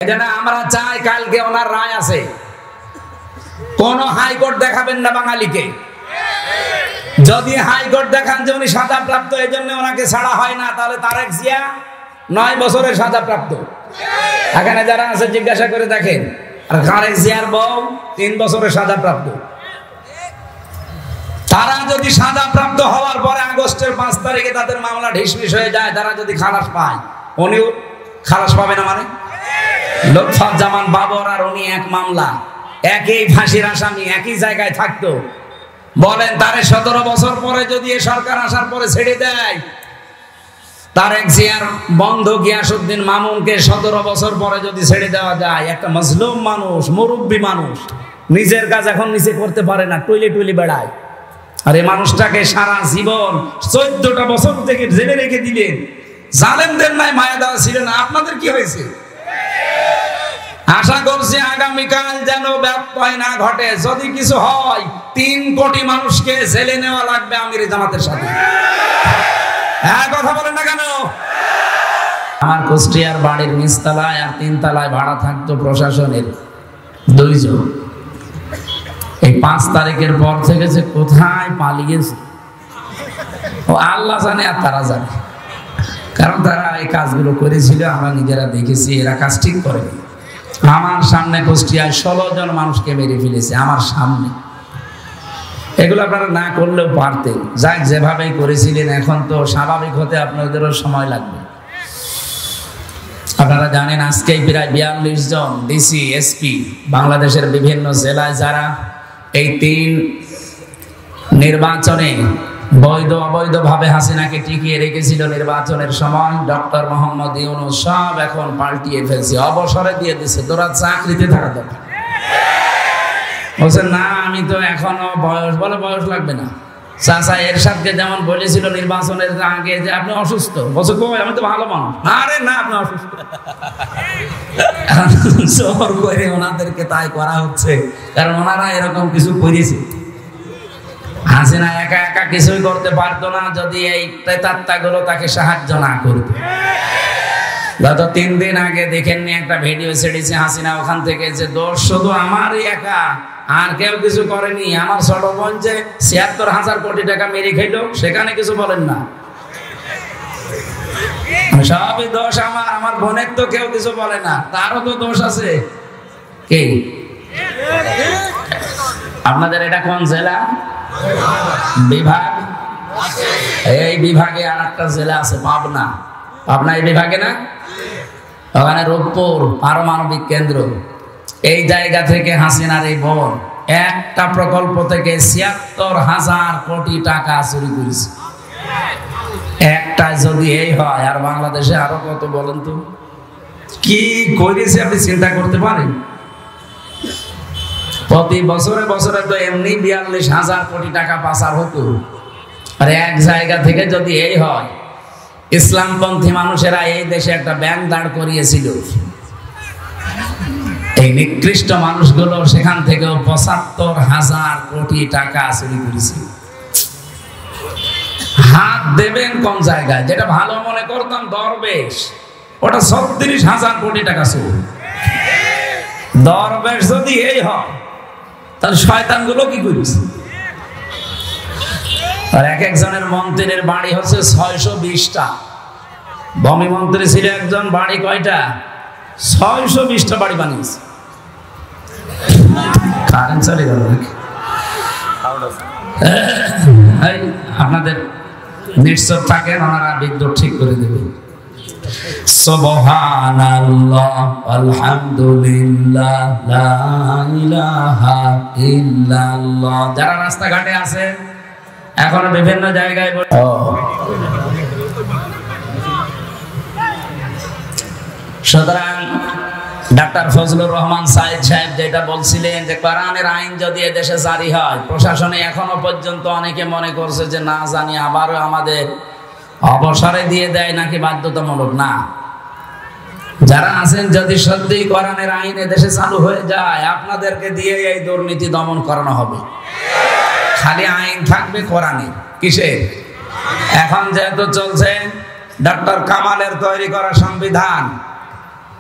এটা আমরা চাই কালকে ওনার রায় আছে, কোন হাইকোর্ট দেখাবেন না বাঙালিকে। যদি হাইকোর্ট দেখান যে উনি সাজাপ্রাপ্ত, এই জন্য ওনাকে ছাড়া হয় না, তাহলে তারেক জিয়া 9 বছরের সাজাপ্রাপ্ত। এখানে যারা আছে জিজ্ঞাসা করে দেখেন। আর তারেক জিয়ার বউ 3 বছরের সাজাপ্রাপ্ত। তারা যদি সাজাপ্রাপ্ত হওয়ার পরে আগস্টের 5 তারিখে তাদের মামলা ঢিসমিস হয়ে যায়, তারা যদি খালাস পায়, উনিও খালাস পাবে না? মানে লুৎফুজ্জামান বাবর আর উনি এক মামলা, একই ফাঁসির আসামি, একই জায়গায় থাকতো। বলেন তারে 17 বছর পরে যদি এ সরকার আসার পরে ছেড়ে দেয়, তারেক জিয়ার বন্ধু গিয়াসউদ্দিন মামুনকে 17 বছর পরে যদি ছেড়ে দেওয়া যায়, একটা মজলুম মানুষ, মুরব্বী মানুষ, নিজের কাজ এখন নিজে করতে পারে না, টুইলি বেড়ায়, আর এই মানুষটাকে সারা জীবন 14টা বছর থেকে জেলে রেখে দিলেন। জালেমদের নাই মায়া দেওয়া ছিল না? আপনাদের কি হয়েছে? আশা করছি আগামীকাল যেন ব্যত্যয় না ঘটে। যদি কিছু হয়, 3 কোটি মানুষকে জেলে নেওয়া লাগবে আমির জামাতের সাথে। হ্যাঁ, কথা বলেন না কেন? আমার কুষ্টিয়ার বাড়ির নিচতলায় আর 3 তলায় ভাড়া থাকতো প্রশাসনের 2 জন। এই 5 তারিখের পর থেকে যে কোথায় পালিয়েছে ও আল্লাহ জানে আর তারা জানে, কারণ তারা এই কাজগুলো করেছিল, আমরা নিজেরা দেখেছি। এরা কাজ ঠিক করেনি। আমার সামনে কুষ্টিয়ায় 16 জন মানুষকে মেরে ফেলেছে আমার সামনে। এগুলো আপনারা না করলেও পারতেন। যাক, যেভাবেই করেছিলেন, এখন তো স্বাভাবিক হতে আপনাদেরও সময় লাগবে। আপনারা জানেন আজকেই প্রায় 42 জন ডিসি, এসপি বাংলাদেশের বিভিন্ন জেলায় যারা এই 3 নির্বাচনে বৈধ অবৈধ ভাবে হাসিনাকে টিকিয়ে রেখেছিল নির্বাচনের সময়, ডক্টর মোহাম্মদ ইউনূস সব এখন পাল্টিয়ে ফেলছে, অবসরে দিয়ে দিচ্ছে। তোরা চাকরিতে থাকা দরকার। বলছেন না, আমি তো এখনো বলে বয়স লাগবে না। চাচা এরশাদকে যেমন বলেছিল নির্বাচনের আগে যে আপনি অসুস্থ, বলছে কই আমি তো ভালো মানুষ। আরে না, আপনি অসুস্থ। জোর করে ওনাদেরকে তাই করা হচ্ছে, কারণ ওনারা এরকম কিছু করেছে। হাসিনা একা একা কিছুই করতে পারতো না যদি এই প্রেতাত্মাগুলো তাকে সাহায্য না করতো। গত 3 দিন আগে দেখেননি একটা ভিডিও ছেড়েছে হাসিনা ওখান থেকে, যে দোষ শুধু আমারই একা, আর কেউ কিছু করেনি। আমার ছোট বোন যে ৭৬,০০০ কোটি টাকা মেরে খেলো, সেখানে কিছু বলেন না। সবই দোষ আমার, আমার বোনের তো কেউ কিছু বলে না, তারও তো দোষ আছে। কি আপনাদের এটা কোন জেলা? বিভাগ? এই বিভাগে আর একটা জেলা আছে, পাবনা। পাবনা এই বিভাগে না? ওখানে রূপপুর পারমাণবিক কেন্দ্র। এই জায়গা থেকে হাসিনার এই বোন একটা প্রকল্প থেকে ৭৬,০০০ কোটি টাকা চুরি করেছে। একটা যদি এই হয়, আর বাংলাদেশে আরো কত বলেন তো কি করেছে আপনি চিন্তা করতে পারেন? প্রতি বছরে বছরে তো এমনি ৪২,০০০ কোটি টাকা পাচার হতো। আর এক জায়গা থেকে যদি এই হয়, ইসলামপন্থী মানুষেরা এই দেশে একটা ব্যাংক দাঁড় করিয়েছিল, এই নিকৃষ্ট মানুষগুলো সেখান থেকেও ৭৫,০০০ কোটি টাকা চুরি করেছে। হাত দেবেন কোন জায়গায়? যেটা ভালো মনে করতাম দরবেশ, ওটা ৩৬,০০০ কোটি টাকা চুরি। দরবেশ যদি এই হয়, তাহলে শয়তানগুলো কি করেছে? আর এক একজনের মন্ত্রীর বাড়ি হচ্ছে ৬২০টা। ভূমি মন্ত্রী ছিল একজন, বাড়ি কয়টা? ৬২০টা বাড়ি বানিয়েছে। কারেন্ট চলে গেল নাকি? আপনাদের নিশ্চয় থাকেন, ওনারা বিদ্যুৎ ঠিক করে দেবে। সুবহানাল্লাহ, আলহামদুলিল্লাহ, লা ইলাহা ইল্লাল্লাহ। যারা রাস্তাঘাটে আছে এখন বিভিন্ন জায়গায়, সুতরাং ডাক্তার ফজলুর রহমান সাইদ সাহেব যেটা বলছিলেন যে কোরআনের আইন যদি এদেশে জারি হয়, প্রশাসনে এখনো পর্যন্ত অনেকে মনে করছে যে না জানি আবারও আমাদের অবসরে দিয়ে দেয় নাকি বাধ্যতামূলক। না, যারা আছেন যদি সত্যি কোরআনের আইন এদেশে চালু হয়ে যায়, আপনাদেরকে দিয়ে এই দুর্নীতি দমন করানো হবে। খালি আইন থাকবে কোরআনে, কিসের? এখন যেহেতু চলছে ডক্টর কামালের তৈরি করা সংবিধান,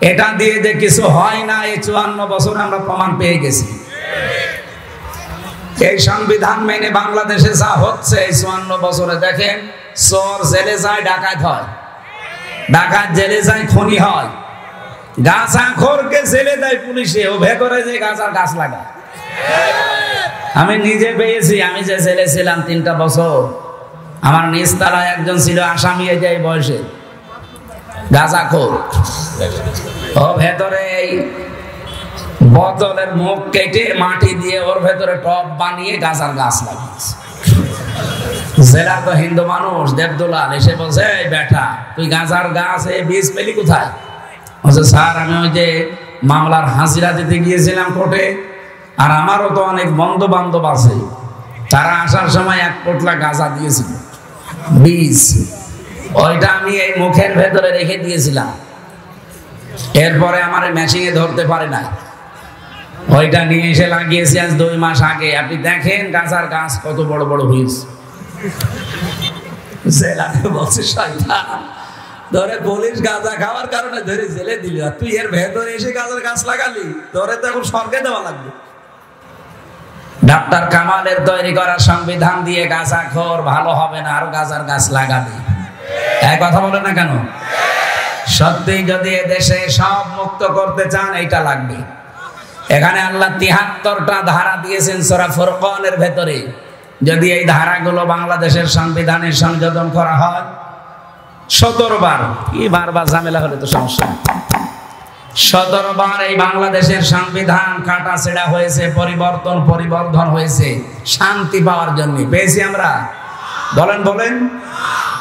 এটা দিয়ে যে কিছু হয় না, এই 54 বছর আমরা প্রমাণ পেয়ে গেছি। এই সংবিধান মেনে বাংলাদেশে যা হচ্ছে এই 54 বছরে দেখেন, চোর জেলে যায়, ডাকাত হয়, ডাকাত জেলে যায়, খুনি হয়, গাঁজাখোরকে জেলে দেয় পুলিশে, ও ভেতরে যে গাঁজার গাছ লাগায়। আমি নিজে পেয়েছি, আমি যে জেলে ছিলাম 3টা বছর, আমার নিজ তলায় একজন ছিল আসামি, এই বয়সে গাঁজাখোর, ও ভেতরে এই বোতলের মুখ কেটে মাটি দিয়ে ওর ভেতরে টব বানিয়ে গাঁজার গাছ লাগিয়েছে। জেলার তো হিন্দু মানুষ দেবদুলাল এসে বলছে, এই বেটা তুই গাঁজার গাছ বীজ পেলি কোথায়? বলছে, স্যার আমি ওই যে মামলার হাজিরা দিতে গিয়েছিলাম কোর্টে, আর আমারও তো অনেক বন্ধু বান্ধব আছে, তারা আসার সময় 1 পোটলা গাঁজা দিয়েছিল বীজ, ওইটা আমি এই মুখের ভেতরে রেখে দিয়েছিলাম, এরপরে আমার মেশিনে ধরতে পারে না, ওইটা নিয়ে এসে লাগিয়েছি আজ 2 মাস আগে। আপনি দেখেন গাঁজার গাছ কত বড় বড় হয়েছে। জেলাকে বলছে শয়তান, ধরে পুলিশ গাঁজা খাওয়ার কারণে ধরে জেলে দিল, আর তুই এর ভেতরে এসে গাঁজার গাছ লাগালি, তোরে তো এখন স্বর্গে দেওয়া লাগবে। ডাক্তার কামালের তৈরি করা সংবিধান দিয়ে গাঁজাখোর ভালো হবে না, আরো গাঁজার গাছ লাগাবে। এক কথা বলে না কেন? সত্যি যদি দেশে সব মুক্ত করতে চান এইটা লাগবে। এখানে আল্লাহ 73টা ধারা দিয়েছেন সূরা ফুরকানের ভেতরে, যদি এই ধারাগুলো বাংলাদেশের সংবিধানে সংযোজন করা হয় 17 বার, কি বারবার ঝামেলা হলে তো সমস্যা, 17 বার এই বাংলাদেশের সংবিধান কাটাছেঁড়া হয়েছে, পরিবর্ধন হয়েছে শান্তি পাওয়ার জন্য। পেয়েছি আমরা? বলেন বলেন।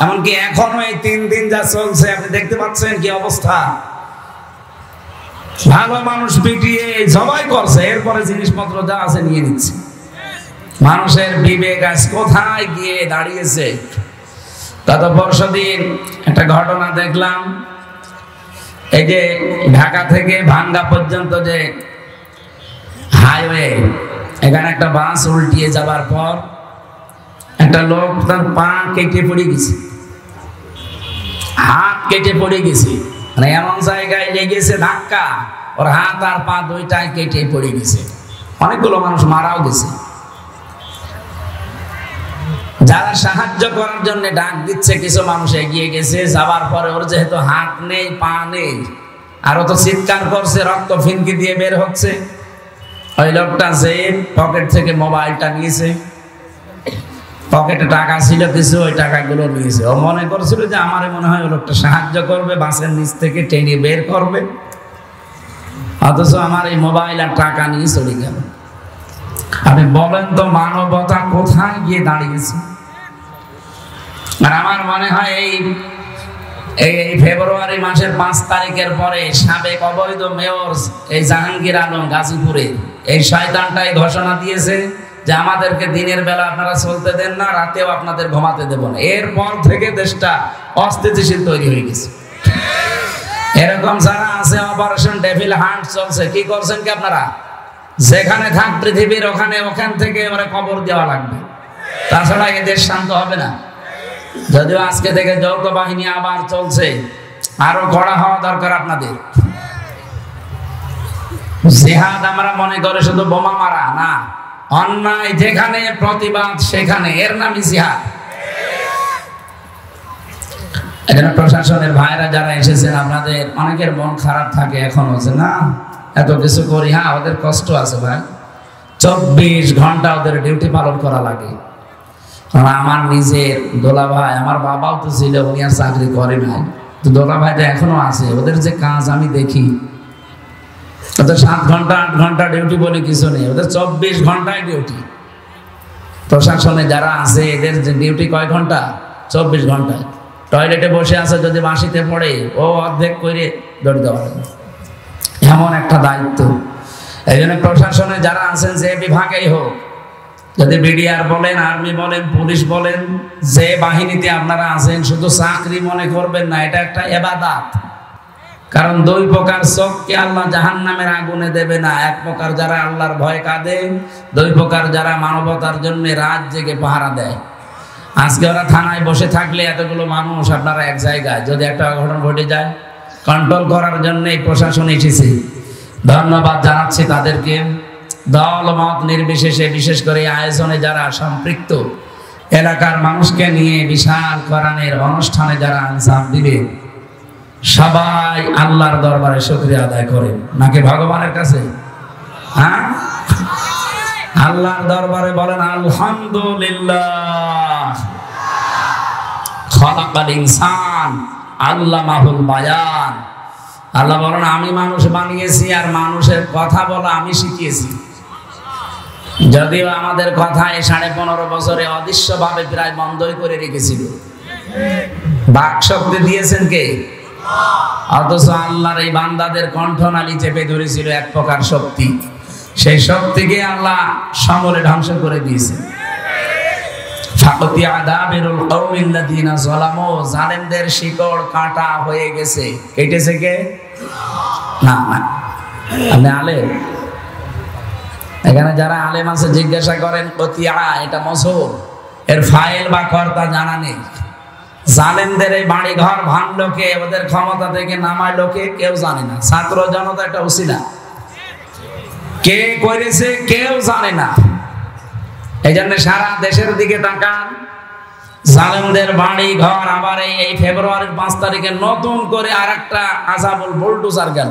এমনকি এখনো এই 3 দিন যা চলছে আপনি দেখতে পাচ্ছেন কি অবস্থা, ভালো মানুষ পিটিয়ে জবাই করছে, এরপরে জিনিসপত্র যা আছে নিয়ে নিচ্ছে। মানুষের বিবেক আজ কোথায় গিয়ে দাঁড়িয়েছে। গত পরশুদিন একটা ঘটনা দেখলাম, এই যে ঢাকা থেকে ভাঙ্গা পর্যন্ত যে হাইওয়ে, এখানে একটা বাস উল্টিয়ে যাবার পর একটা লোক তার পা কেটে পড়ে গেছে, হাত কেটে পড়ে গেছে, মানে এমন জায়গায় লেগেছে ধাক্কা, ওর হাত আর পা দুইটাই কেটে পড়ে গেছে। অনেকগুলো মানুষ মারাও গেছে। যারা সাহায্য করার জন্য ডাক দিচ্ছে, কিছু মানুষ এগিয়ে গেছে, যাবার পরে ওর যেহেতু হাত নেই পা নেই, আর ও তো চিৎকার করছে, রক্ত ফিনকি দিয়ে বের হচ্ছে। ওই লোকটা যে পকেট থেকে মোবাইলটা নিয়েছে, পকেটে টাকা ছিল কিছু, ওই টাকাগুলো নিয়েছে। ও মনে করছিল যে আমারে মনে হয় ও লোকটা সাহায্য করবে, বাসের নিচ থেকে টেনে বের করবে, অথচ আমার এই মোবাইল আর টাকা নিয়ে চলে গেল। আপনি বলেন তো মানবতা কোথায় গিয়ে দাঁড়িয়েছে? আর আমার মনে হয় এই ফেব্রুয়ারি মাসের 5 তারিখের পরে সাবেক অবৈধ মেয়র এই জাহাঙ্গীর আলম গাজীপুরে, এই শয়তানটাই ঘোষণা দিয়েছে যে আমাদেরকে দিনের বেলা আপনারা চলতে দেন না, রাতেও আপনাদের ঘুমাতে দেব না। এরপর থেকে দেশটা অস্থিতিশীল তৈরি হয়ে গেছে। এরকম যারা আছে, অপারেশন ডেভিল হান্ট চলছে, কি করছেন কি আপনারা? যেখানে থাক পৃথিবীর ওখান থেকে ওরা কবর দেওয়া লাগবে, তাছাড়া এ দেশ শান্ত হবে না। যদিও আজকে থেকে যৌথ বাহিনী আবার চলছে, আরো কড়া হওয়া দরকার আপনাদের। জিহাদ আমরা মনে করে শুধু বোমা মারা না, অন্যায় যেখানে প্রতিবাদ সেখানে, এর নামই জিহাদ। এখানে প্রশাসনের ভাইরা যারা এসেছেন, আপনাদের অনেকের মন খারাপ থাকে এখনো, যে না এত কিছু করি, হ্যাঁ ওদের কষ্ট আছে ভাই, 24 ঘন্টা ওদের ডিউটি পালন করা লাগে। আমার নিজের দোলা ভাই, আমার বাবাও তো ছিল, উনি আর চাকরি করে নাই, তো দোলা ভাই তো এখনো আছে। ওদের যে কাজ আমি দেখি, ওদের 7 ঘন্টা 8 ঘন্টা ডিউটি বলে কিছু নেই, ওদের 24 ঘন্টায় ডিউটি। প্রশাসনে যারা আছে এদের যে ডিউটি কয় ঘন্টা? 24 ঘন্টায়। টয়লেটে বসে আছে, যদি বাঁশিতে পড়ে ও অর্ধেক করে দৌড় দেওয়া লাগে, এমন একটা দায়িত্ব। এই জন্য প্রশাসনে যারা আছেন, যে বিভাগেই হোক, যদি বিডিআর বলেন, আর্মি বলেন, পুলিশ বলেন, যে বাহিনীতে আপনারা আছেন, শুধু চাকরি মনে করবেন না, এটা একটা ইবাদত। কারণ 2 প্রকার চোখকে আল্লাহ জাহান্নামের আগুনে দেবে না। 1 প্রকার যারা আল্লাহর ভয় কাঁদে, 2 প্রকার যারা মানবতার জন্য রাত জেগে পাহারা দেয়। আজকে ওরা থানায় বসে থাকলে এতগুলো মানুষ আপনারা এক জায়গায়, যদি একটা অঘটন ঘটে যায়, কন্ট্রোল করার জন্য প্রশাসন এসেছে। ধন্যবাদ জানাচ্ছি তাদেরকে। দল মত নির্বিশেষে, বিশেষ করে আয়োজনে যারা সম্পৃক্ত, এলাকার মানুষকে নিয়ে বিশাল কোরআনের অনুষ্ঠানে যারা আঞ্জাম দিবে, সবাই আল্লাহর দরবারে শুকরিয়া আদায় করেন নাকি ভগবানের কাছে? হ্যাঁ, আল্লাহর দরবারে বলেন আলহামদুলিল্লাহ। খলাকাল ইনসান আল্লামাহুল বায়ান। আল্লাহ বলেন আমি মানুষ বানিয়েছি আর মানুষের কথা বলা আমি শিখিয়েছি। যদিও আমাদের কথা এই 15.5 বছরে অদৃশ্যভাবে প্রায় বন্ধই করে রেখেছিল। বাক শক্তি দিয়েছেন কে? অথচ আল্লাহর এই বান্দাদের কণ্ঠনালী চেপে ধরেছিল এক প্রকার শক্তি। সেই শক্তিকে আল্লাহ সমূলে ধ্বংস করে দিয়েছেন। জালেমদের শিকড় কাটা হয়ে গেছে। কেটেছে কে? না না, আপনি আলেম, এখানে যারা আলেম আছে জিজ্ঞাসা করেন কতিয়া এটা মসুর, এর ফাইল বা কর্তা জানা নেই। জালেমদের এই বাড়ি ঘর ভাঙলো কে, ওদের ক্ষমতা থেকে নামাইলো কে, কেউ জানে না। ছাত্র জনতা একটা উসিলা, কে করেছে কেউ জানে না। এই জন্য সারা দেশের দিকে তাকান, জালেমদের বাড়ি ঘর। আবার এই ফেব্রুয়ারির 5 তারিখে নতুন করে আর একটা আযাবুল বুলডোজার গেল।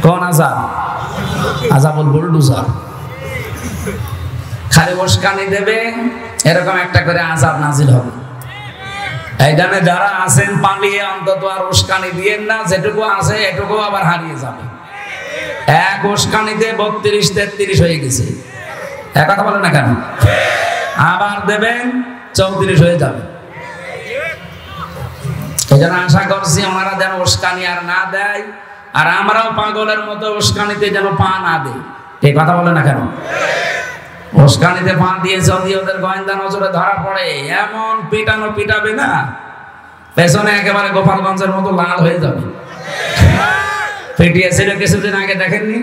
কোন আযাব? আযাবুল বুলডোজার। খালি উস্কানি দেবে, এরকম একটা করে আযাব নাজিল হবে। এই জন্য যারা আছেন পালিয়ে অন্তত আর উস্কানি দিয়েন না, যেটুকু আছে এটুকু আবার হারিয়ে যাবে। এক উস্কানিতে 32-33 হয়ে গেছে। এক কথা বলেন না কেন? আবার দেবেন 34 হয়ে যাবে। এই জন্য আশা করছি ওনারা যেন উস্কানি আর না দেয়, আর আমরাও পাগলের মতো উস্কানিতে যেন পা না দেয়। এই কথা বলে না কেন? উস্কানিতে পা দিয়ে যদি ওদের গোয়েন্দা নজরে ধরা পড়ে, এমন পিটানো পিটাবে না, পেছনে একেবারে গোপালগঞ্জের মতো লাল হয়ে যাবে। পিটিয়েছিল কিছুদিন আগে, দেখেননি?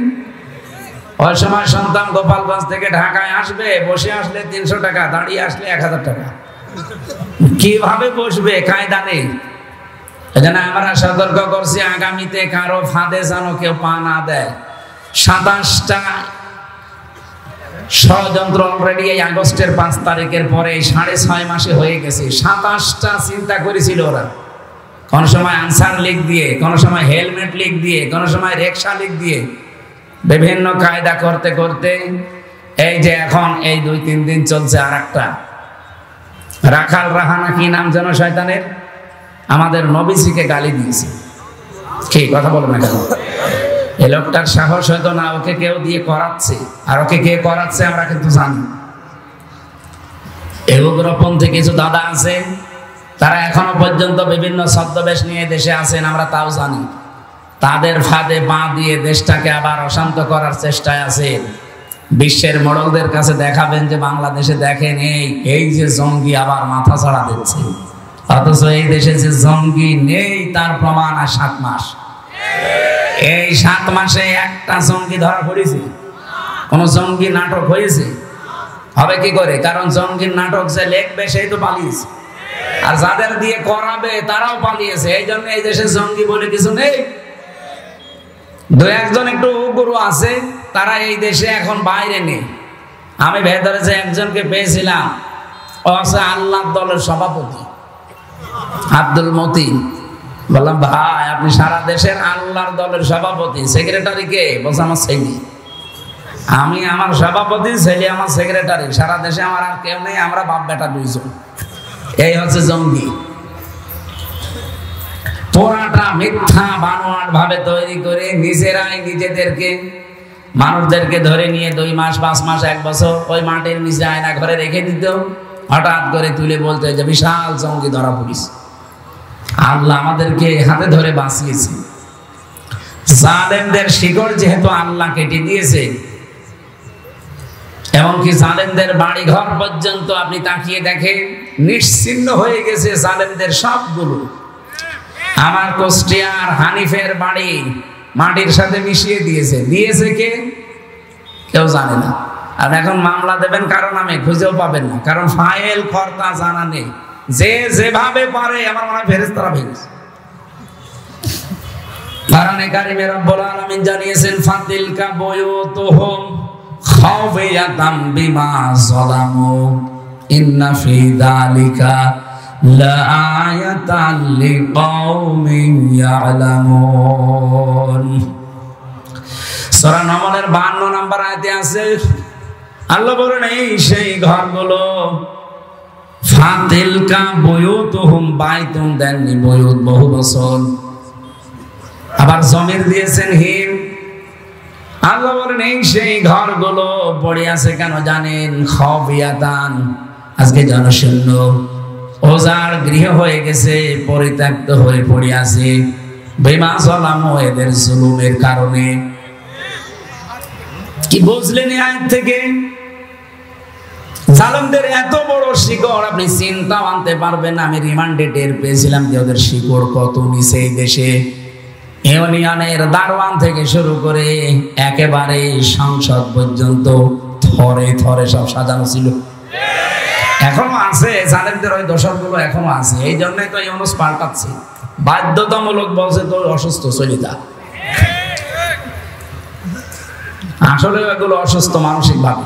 ওই সময় সন্তান গোপালগঞ্জ থেকে ঢাকায় আসবে, বসে আসলে 300 টাকা, দাঁড়িয়ে আসলে 1000 টাকা। কিভাবে বসবে কায়দা নেই। এজন্য আমরা সতর্ক করছি, আগামীতে কারো ফাঁদে যেন কেউ পা না দেয়। 27টা ষড়যন্ত্র অলরেডি এই আগস্টের 5 তারিখের পরে 6.5 মাসে হয়ে গেছে। 27টা চিন্তা করেছিল ওরা। কোন সময় আনসার লিগ দিয়ে, কোন সময় হেলমেট লিগ দিয়ে, কোন সময় রিকশা লিগ দিয়ে, বিভিন্ন কায়দা করতে করতে এই যে এখন এই 2-3 দিন চলছে আর একটা রাখাল রাহানা, কি নাম যেন শয়তানের, আমাদের নবীজিকে গালি দিয়েছে। কি কথা বলো না কেন? এই লোকটার সাহস হয়তো না, ওকে কেউ দিয়ে করাচ্ছে, আর ওকে কে করাচ্ছে আমরা কিন্তু জানি। এই উগ্রপন্থী কিছু দাদা আছে, তারা এখনো পর্যন্ত বিভিন্ন ছদ্মবেশ নিয়ে দেশে আছেন, আমরা তাও জানি। তাদের ফাঁদে পা দিয়ে দেশটাকে আবার অশান্ত করার চেষ্টায় আছে। বিশ্বের মোড়লদের কাছে দেখাবেন যে বাংলাদেশে দেখেন এই যে জঙ্গি আবার মাথা ছাড়া দিচ্ছে, অথচ এই দেশে যে জঙ্গি নেই তার প্রমাণ আর 7 মাস। এই 7 মাসে একটা জঙ্গি ধরা পড়েছে? কোন জঙ্গি নাটক হয়েছে? হবে কি করে? কারণ জঙ্গির নাটক যে লিখবে সেই তো পালিয়েছে, আর যাদের দিয়ে করাবে তারাও পালিয়েছে। এই জন্য এই দেশে জঙ্গি বলে কিছু নেই। 2-1 জন একটু গুরু আছে, তারা এই দেশে এখন বাইরে নেই। আমি ভেতরে যে একজনকে পেয়েছিলাম, ও আছে আল্লাহর দলের সভাপতি আব্দুল মতিন। বললাম ভাই আপনি সারা দেশের আল্লাহর দলের সভাপতি, সেক্রেটারি কে? বলছে আমার ছেলে। আমি আমার সভাপতি, ছেলে আমার সেক্রেটারি, সারা দেশে আমার আর কেউ নেই, আমরা বাপ বেটা 2 জন। এই হচ্ছে জঙ্গি। পুরাটা মিথ্যা বানোয়াট ভাবে তৈরি করে নিজেরাই নিজেদেরকে, মানুষদেরকে ধরে নিয়ে 2 মাস 5 মাস 1 বছর ওই মাটির নিচে আয়না ঘরে রেখে দিত, হঠাৎ করে তুলে বলতে যে বিশাল জঙ্গি ধরা পড়েছে। আল্লাহ আমাদেরকে হাতে ধরে বাঁচিয়েছে। জালেমদের শিকড় যেহেতু আল্লাহ কেটে দিয়েছে, এমনকি জালেমদের বাড়ি ঘর পর্যন্ত আপনি তাকিয়ে দেখেন নিশ্চিহ্ন হয়ে গেছে জালেমদের সবগুলো। আমার কুষ্টিয়ার হানিফের বাড়ি মাটির সাথে মিশিয়ে দিয়েছে। দিয়েছে কে? কেউ জানে না। আর এখন মামলা দেবেন কারণ নামে, খুঁজেও পাবেন না, কারণ ফাইল কর্তা জানা নেই। যে যেভাবে পারে, আমার মনে হয় ফেরেশতারা ভেঙেছে। কোরআনে কারিমে রব্বুল আলামিন জানিয়েছেন ফাতিলকা বুয়ুতুহুম খাওফিয়াতাম বিমা যালামু ইন্না ফি যালিকা লাআয়াতান লিকাওমিন ইয়ালামুন। সূরা নামলের 52 নম্বর আয়াতে আছে আল্লাহ বলেন এই সেই ঘরগুলো ফাতিলকা বুয়ুতুহুম বাইতুন দেননি বুয়ুত বহু বচন, আবার জমির দিয়েছেন হিম। আল্লাহ বলেন এই সেই ঘরগুলো পড়ে আছে কেন জানেন? খাওফিয়াতান, আজকে জনশূন্য ওজার গৃহ হয়ে গেছে, পরিত্যক্ত হয়ে পড়ে আছে বিমা যালামু, এদের জুলুমের কারণে। কি বুঝলেন এই আয়াত থেকে? জালেমদের এত বড় শিকড় আপনি চিন্তা আনতে পারবেন না। আমি রিমান্ডে টের পেয়েছিলাম যে ওদের শিকড় কত নিচে এই দেশে। ইউনিয়নের দারোয়ান থেকে শুরু করে একেবারে সংসদ পর্যন্ত থরে থরে সব সাজানো ছিল। এখনো আছে জালেমদের ওই দোষরগুলো এখনো আছে। এই জন্যই তো ইউনুস পাল্টাচ্ছে, বাধ্যতামূলক বলছে তো অসুস্থ চলে যা। আসলে এগুলো অসুস্থ মানসিক ভাবে।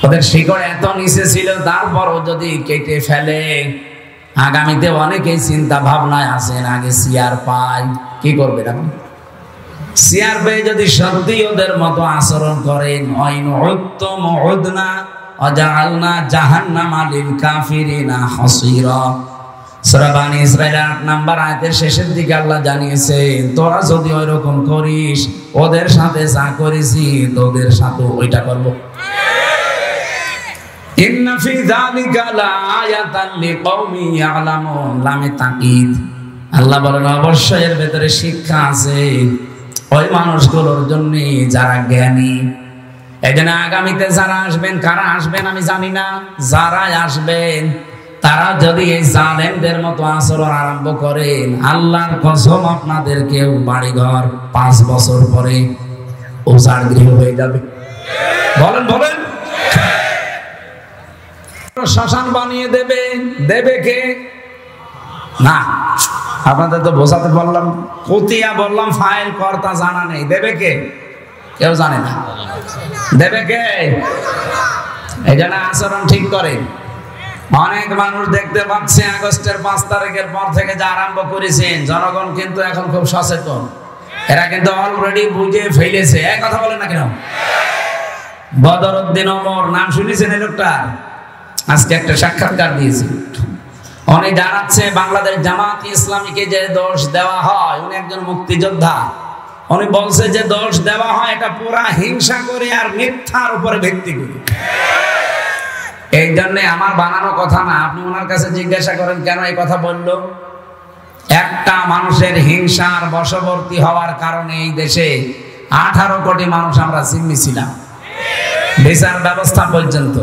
ওদের শিকড় এত নিচে ছিল, তারপরও যদি কেটে ফেলে আগামীতে অনেকেই চিন্তা ভাবনায় আছেন আগে সিয়ার পাই কি করবেন আপনি? সিয়ার পেয়ে যদি সত্যি ওদের মতো আচরণ করেন, জাহান্নামা লিল কাফিরিনা হাসীরা। সূরা বানী ইসরাঈল ৮ নম্বর আয়াতের শেষের দিকে আল্লাহ জানিয়েছেন তোরা যদি ওইরকম করিস, ওদের সাথে যা করেছি তোদের সাথে ওইটা করব। ইন্না ফি যালিকা লাআয়াতান লিকাওমিন ইয়ালামুন, লামে তাকিদ। আল্লাহ বলেন অবশ্যই এর ভেতরে শিক্ষা আছে ওই মানুষগুলোর জন্য যারা জ্ঞানী। এজন্য আগামীতে যারা আসবেন, কারা আসবেন আমি জানি না, যারা আসবেন তারা যদি এই জালেমদের মতো আচরণ আরম্ভ করেন, আল্লাহর কসম আপনাদেরকেও বাড়িঘর 5 বছর পরে উজাড় গৃহ হয়ে যাবে। বলেন বলেন, শ্মশান বানিয়ে দেবে। দেবে কে? না আপনাদের তো বোঝাতে বললাম, কতিয়া বললাম, ফাইল কর্তা জানা নেই। দেবে কে? কেউ জানে না। দেবে কে? এই জন্য আচরণ ঠিক করে। অনেক মানুষ দেখতে পাচ্ছে আগস্টের 5 তারিখের পর থেকে যা আরম্ভ করেছেন, জনগণ কিন্তু এখন খুব সচেতন। এরা কিন্তু অলরেডি বুঝে ফেলেছে। এক কথা বলেন না কেন? বদরউদ্দিন ওমর নাম শুনেছেন এই লোকটার? আজকে একটা সাক্ষাৎকার দিয়েছে। উনি জানাচ্ছে বাংলাদেশ জামাত ইসলামীকে যে দোষ দেওয়া হয়, উনি একজন মুক্তিযোদ্ধা। উনি বলছে যে দোষ দেওয়া হয় এটা পুরা হিংসা করে আর মিথ্যার উপরে ভিত্তি করে। এই জন্য আমার বানানো কথা না, আপনি ওনার কাছে জিজ্ঞাসা করেন কেন এই কথা বললো। একটা মানুষের হিংসার বশবর্তী হওয়ার কারণে এই দেশে 18 কোটি মানুষ আমরা জিম্মি ছিলাম, বিচার ব্যবস্থা পর্যন্ত।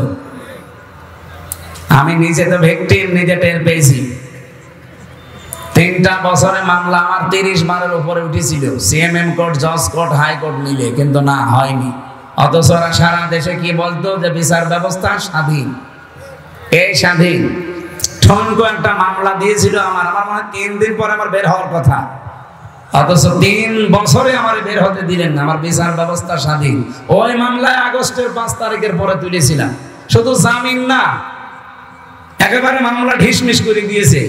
আমি নিজে তো ভিকটিম, নিজে টের পেয়েছি। 3টা বছরে মামলা আমার 30 বারের উপরে উঠেছিল, সিএমএম কোর্ট, জজ কোর্ট, হাইকোর্ট মিলে, কিন্তু না হয়নি। অথচ ওরা সারা দেশে কি বলতো যে বিচার ব্যবস্থা স্বাধীন। এই স্বাধীন ঠনকো একটা মামলা দিয়েছিল আমার মনে হয় 3 দিন পরে আমার বের হওয়ার কথা, অথচ 3 বছরে আমার বের হতে দিলেন না। আমার বিচার ব্যবস্থা স্বাধীন। ওই মামলায় আগস্টের 5 তারিখের পরে তুলেছিলাম, শুধু জামিন না, একেবারে মামলা ঢিসমিস করে দিয়েছে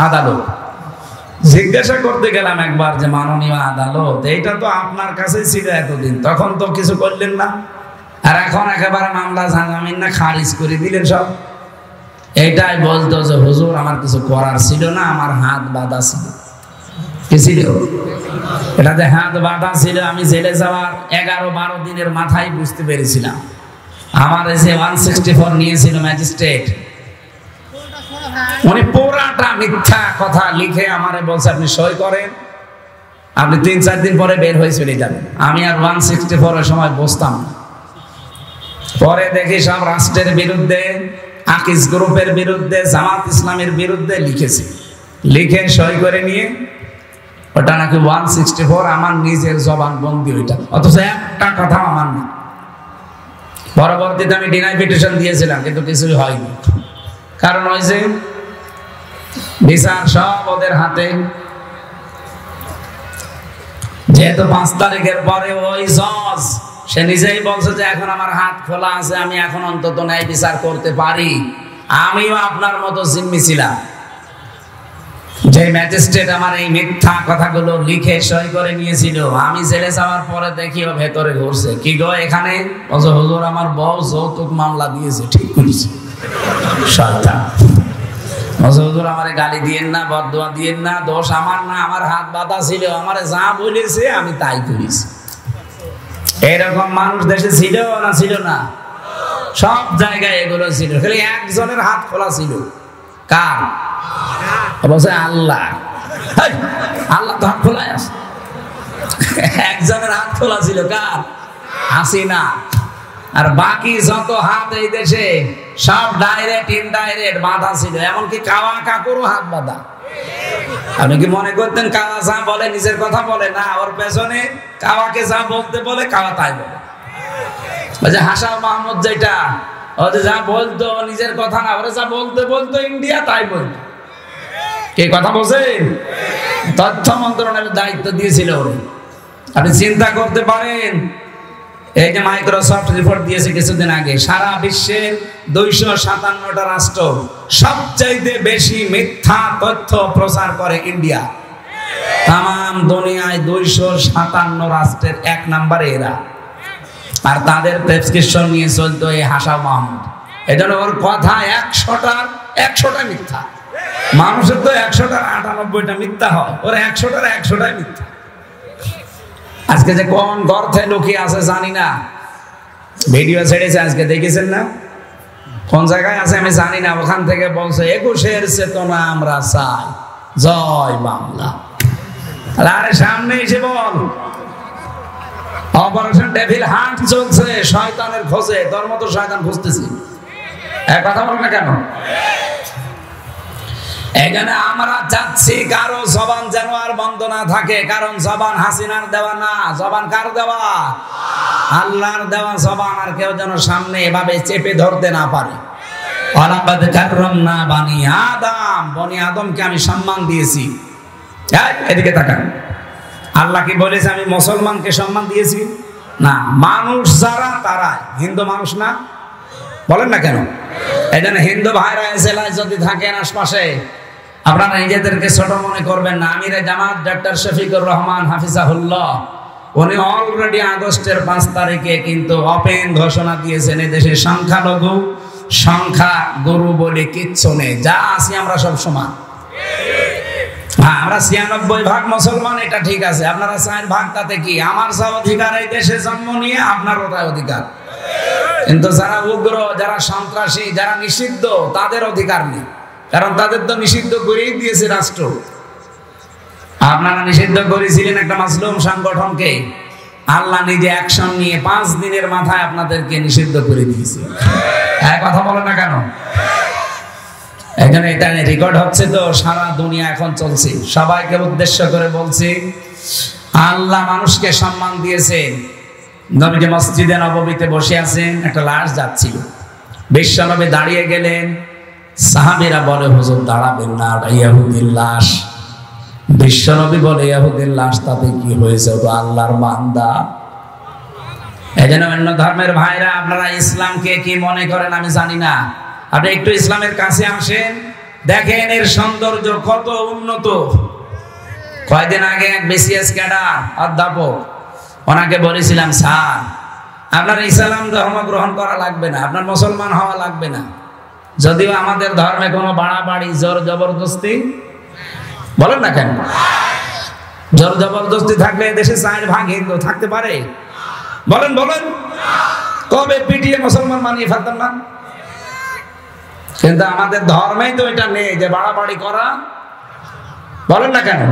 আদালত। জিজ্ঞাসা করতে গেলাম একবার যে মাননীয় আদালত, এইটা তো আপনার কাছেই ছিল এতদিন, তখন তো কিছু করলেন না, আর এখন একেবারে মামলা জামিন না খারিজ করে দিলেন সব। এইটাই বলতো যে হুজুর আমার কিছু করার ছিল না, আমার হাত বাঁধা ছিল। কি ছিল? এটা যে হাত বাঁধা ছিল, আমি জেলে যাওয়ার 11-12 দিনের মাথায় বুঝতে পেরেছিলাম। আমার এসে 164 নিয়েছিল ম্যাজিস্ট্রেট, উনি পুরাটা মিথ্যা কথা লিখে আমারে বলছে আপনি সই করেন, আপনি 3-4 দিন পরে বের হয়ে চলে যাবেন। আমি আর 164 এর সময় বসতাম। পরে দেখি সব রাষ্ট্রের বিরুদ্ধে, আকিস গ্রুপের বিরুদ্ধে, জামাত ইসলামের বিরুদ্ধে লিখেছে, লিখে সই করে নিয়ে ওটা নাকি 164 আমার নিজের জবানবন্দি ওইটা, অথচ একটা কথা আমার না। পরবর্তীতে আমি ডিনাই পিটিশন দিয়েছিলাম, কিন্তু কিছুই হয়নি। কারণ ওই যে বিচার সব ওদের হাতে। যেহেতু 5 তারিখের পরে ওই জজ সে নিজেই বলছে যে এখন আমার হাত খোলা আছে, আমি এখন অন্তত ন্যায় বিচার করতে পারি। আমিও আপনার মতো জিম্মি ছিলাম। যে ম্যাজিস্ট্রেট আমার এই মিথ্যা কথাগুলো লিখে সই করে নিয়েছিল, আমি জেলে যাওয়ার পরে দেখি ও ভেতরে ঘুরছে। কি গো এখানে? বলছে হুজুর আমার বউ যৌতুক মামলা দিয়েছে। ঠিক করেছে শয়তান। বলছে হুজুর আমারে গালি দিয়েন না, বদদোয়া দিয়েন না, দোষ আমার না, আমার হাত বাঁধা ছিল, আমারে যা বলেছে আমি তাই করেছি। এরকম মানুষ দেশে ছিল না? ছিল না? সব জায়গায় এগুলো ছিল, খালি একজনের হাত খোলা ছিল। কার? বলছে আল্লাহ। আল্লাহ তো হাত খোলা আছে। একজনের হাত খোলা ছিল। কার? হাসিনা। আর বাকি যত হাত এই দেশে সব ডাইরেক্ট ইনডাইরেক্ট বাঁধা ছিল। এমনকি কাওয়া কাকুরও হাত বাঁধা। আপনি কি মনে করতেন কাওয়া যা বলে নিজের কথা বলে? না, ওর পেছনে কাওয়াকে যা বলতে বলে কাওয়া তাই বলে। হাসান মাহমুদ যেটা ও যা বলতো নিজের কথা না, ওরা যা বলতে বলতো ইন্ডিয়া তাই বলতো। কে কথা বলছেন? তথ্য মন্ত্রণালয়ের দায়িত্ব দিয়েছিল ওরে। আপনি চিন্তা করতে পারেন, এই যে মাইক্রোসফট রিপোর্ট দিয়েছে কিছুদিন আগে, সারা বিশ্বের 257টা রাষ্ট্র সবচাইতে বেশি মিথ্যা তথ্য প্রচার করে ইন্ডিয়া। তাম দুনিয়ায় 257 রাষ্ট্রের 1 নম্বরে এরা। আর তাদের প্রেসক্রিপশন নিয়ে চলতো এই হাসান মাহমুদ। এজন্য ওর কথা 100টা মিথ্যা। মানুষের তো 100টার 98টা মিথ্যা হয়, ওর 100টার 100টাই মিথ্যা। আজকে যে কোন গর্তে লুকিয়ে আছে জানি না, ভিডিও ছেড়েছে আজকে, দেখেছেন না? কোন জায়গায় আছে আমি জানি না, ওখান থেকে বলছে 21-এর চেতনা আমরা চাই, জয় বাংলা। আরে সামনে এসে বল, অপারেশন ডেভিল হান্ট চলছে শয়তানের খোঁজে। তোর মতো শয়তান খুঁজতেছি। এক কথা বল না কেন? এখানে আমরা চাচ্ছি কারো জবান যেন আর বন্ধ না থাকে, কারণ জবান হাসিনার দেওয়া না। জবান কার দেওয়া? আল্লাহর দেওয়া জবান। আর কেউ যেন সামনে এভাবে চেপে ধরতে না পারে। ওয়ালাকাদ কাররামনা বানি আদম, বনি আদমকে আমি সম্মান দিয়েছি। এদিকে তাকান, আল্লাহ কি বলেছে আমি মুসলমানকে সম্মান দিয়েছি? না, মানুষ যারা তারা হিন্দু মানুষ না, বলেন না কেন? এই জন্য হিন্দু ভাইরা জেলায় যদি থাকেন আশপাশে, আপনারা নিজেদেরকে ছোট মনে করবেন না। আমিরে জামাত ডক্টর শফিকুর রহমান হাফিজাহুল্লাহ, উনি অলরেডি আগস্টের 5 তারিখে কিন্তু ওপেন ঘোষণা দিয়েছেন এদেশে সংখ্যা গুরু বলে কিচ্ছু নেই, যা আছি আমরা সব সমান। হ্যাঁ, আমরা 96% মুসলমান, এটা ঠিক আছে। আপনারা 4% তাতে কি? আমার সব অধিকার এই দেশে জন্ম নিয়ে আপনার ওটাই অধিকার। কিন্তু যারা উগ্র, যারা সন্ত্রাসী, যারা নিষিদ্ধ, তাদের অধিকার নেই, কারণ তাদের তো নিষিদ্ধ করেই দিয়েছে রাষ্ট্র। আপনারা নিষিদ্ধ করেছিলেন একটা মাসলুম সংগঠনকে, আল্লাহ নিজে অ্যাকশন নিয়ে 5 দিনের মাথায় আপনাদেরকে নিষিদ্ধ করে দিয়েছে। এক কথা বলে না কেন? এখানে এটা রেকর্ড হচ্ছে তো, সারা দুনিয়া এখন চলছে। সবাইকে উদ্দেশ্য করে বলছি, আল্লাহ মানুষকে সম্মান দিয়েছে। নবী মসজিদে নববীতে বসে আছেন, একটা লাশ যাচ্ছিল, বিশ্বনবী দাঁড়িয়ে গেলেন। সাহাবীরা বলে হুজুর দাঁড়াবেন না, ওটা ইহুদির লাশ। বিশ্বনবী বলে ইহুদির লাশ, তাতে কি হয়েছে, তো আল্লাহর বান্দা। এই জন্য অন্য ধর্মের ভাইরা, আপনারা ইসলামকে কি মনে করেন আমি জানি না, আপনি একটু ইসলামের কাছে আসেন, দেখেন এর সৌন্দর্য কত উন্নত। কয়েকদিন আগে এক বিসিএস ক্যাডার অধ্যাপক, ওনাকে বলেছিলাম স্যার আপনার ইসলাম ধর্ম গ্রহণ করা লাগবে না, আপনার মুসলমান হওয়া লাগবে না। যদিও আমাদের ধর্মে কোনো বাড়াবাড়ি জোর জবরদস্তি, বলেন না কেন? জোর জবরদস্তি থাকলে দেশে 4% হিন্দু থাকতে পারে? বলেন বলেন, কবে পিটিয়ে মুসলমান বানিয়ে ফেলতাম না? কিন্তু আমাদের ধর্মেই তো এটা নেই যে বাড়াবাড়ি করা, বলেন না কেন?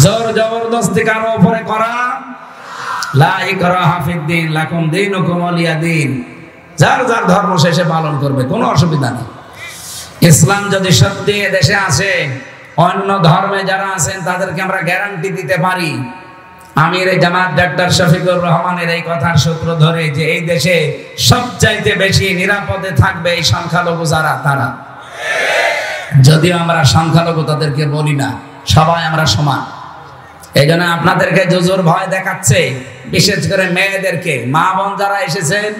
জোর জবরদস্তি কারো উপরে করা, লা ইকরাহা ফিদ্দীন লাকুম দীনুকুম ওয়ালিয়া দীন, যার যার ধর্ম শেষে পালন করবে, কোনো অসুবিধা নেই। ইসলাম যদি সত্যি দেশে আসে, অন্য ধর্মে যারা আছেন তাদেরকে আমরা গ্যারান্টি দিতে পারি, আমিরে জামাত ডক্টর শফিকুর রহমানের এই কথার সূত্র ধরে, যে এই দেশে সবচাইতে বেশি নিরাপদে থাকবে এই সংখ্যালঘু যারা, তারা। যদিও আমরা সংখ্যালঘু তাদেরকে বলি না, সবাই আমরা সমান। এই জন্য আপনাদেরকে জোর ভয় দেখাচ্ছে, বিশেষ করে মেয়েদেরকে। মা বোন যারা এসেছেন,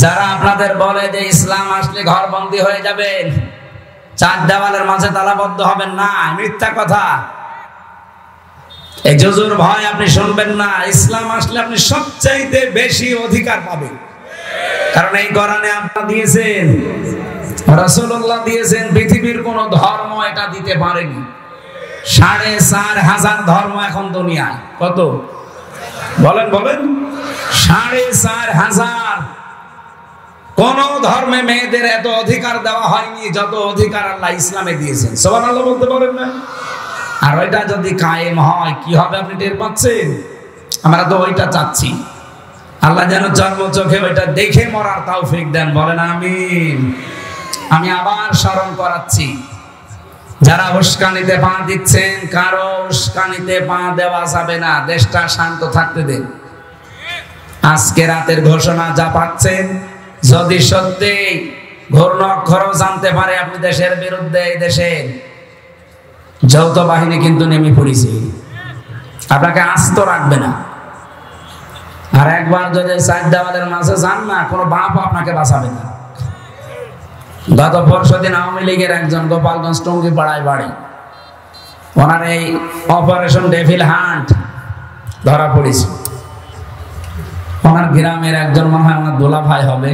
যারা আপনাদের বলে যে ইসলাম আসলে ঘরবন্দি হয়ে যাবেন, চার দেওয়ালের মাঝে তালাবদ্ধ হবেন না, মিথ্যা কথা। এই জোর ভয় আপনি শুনবেন না। ইসলাম আসলে আপনি সবচাইতে বেশি অধিকার পাবেন, কারণ এই কোরআনে আপনারা দিয়েছেন, রাসূলুল্লাহ দিয়েছেন, পৃথিবীর কোন ধর্ম এটা দিতে পারেনি। ৪৫০০ ধর্ম এখন দুনিয়ায়। কত বলেন বলেন? ৪৫০০। কোন ধর্মে মেয়েদের এত অধিকার দেওয়া হয়নি যত অধিকার আল্লাহ ইসলামে দিয়েছেন। সুবহানাল্লাহ বলতে পারেন না? আর ওইটা যদি কায়েম হয় কি হবে আপনি টের পাচ্ছেন? আমরা তো ওইটা চাচ্ছি। আল্লাহ যেন জন্ম চোখে ওইটা দেখে মরার তৌফিক দেন, বলেন আমিন। আমি আবার স্মরণ করাচ্ছি, যারা উস্কানিতে পা দিচ্ছেন, কারো উস্কানিতে পা দেওয়া যাবে না। দেশটা শান্ত থাকতে দেন। আজকে রাতের ঘোষণা যা পাচ্ছেন, যদি সত্যি ঘূর্ণ অক্ষরও জানতে পারে আপনি দেশের বিরুদ্ধে, এই দেশের যৌথ বাহিনী কিন্তু নেমে পড়েছে, আপনাকে আস্ত রাখবে না। আর একবার যদি চার দেওয়ালের মাঝে যান না, কোনো বাপ আপনাকে বাঁচাবে না। গত পরশুদিন আওয়ামী লীগের একজন গোপালগঞ্জ টঙ্গী পাড়ায় বাড়ি, ওনার এই অপারেশন ডেভিল হান্ট ধরা পড়েছে। ওনার গ্রামের একজন মনে হয় ওনার দোলা ভাই হবে।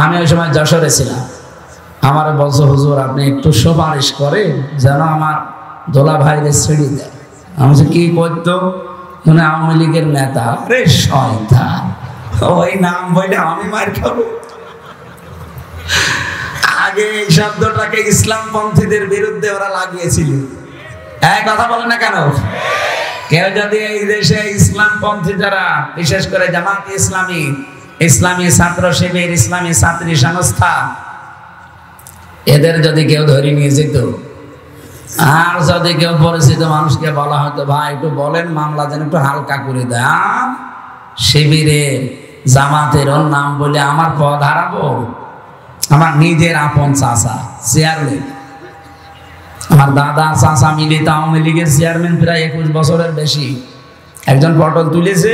আমি ওই সময় যশোরে ছিলাম। আমার বলছো, হুজুর আপনি একটু সুপারিশ করেন যেন আমার দোলা ভাইরে ছেড়ে দেয়। আমি বলছি কি করতো? মানে আওয়ামী লীগের নেতা। রে শয়তান, ওই নাম বলে আমি মার খাবো। আগে এই শব্দটাকে ইসলামপন্থীদের বিরুদ্ধে ওরা লাগিয়েছিল। এক কথা বলে না কেন? কেউ যদি এই দেশে ইসলামপন্থী যারা, বিশেষ করে জামাত ইসলামী, ইসলামী ছাত্র শিবির, ইসলামী ছাত্রী সংস্থা, এদের যদি কেউ ধরে নিয়ে যেত, আর যদি কেউ পরিচিত মানুষকে বলা হয়তো ভাই একটু বলেন মামলা যেন একটু হালকা করে দেয়, শিবিরে জামাতের নাম বলে আমার পদ হারাবো? আমার নিজের আপন চাচা চেয়ারম্যান, আমার দাদা চাচা মিলে আওয়ামী লীগের চেয়ারম্যান প্রায় ২১ বছরের বেশি। একজন পটল তুলেছে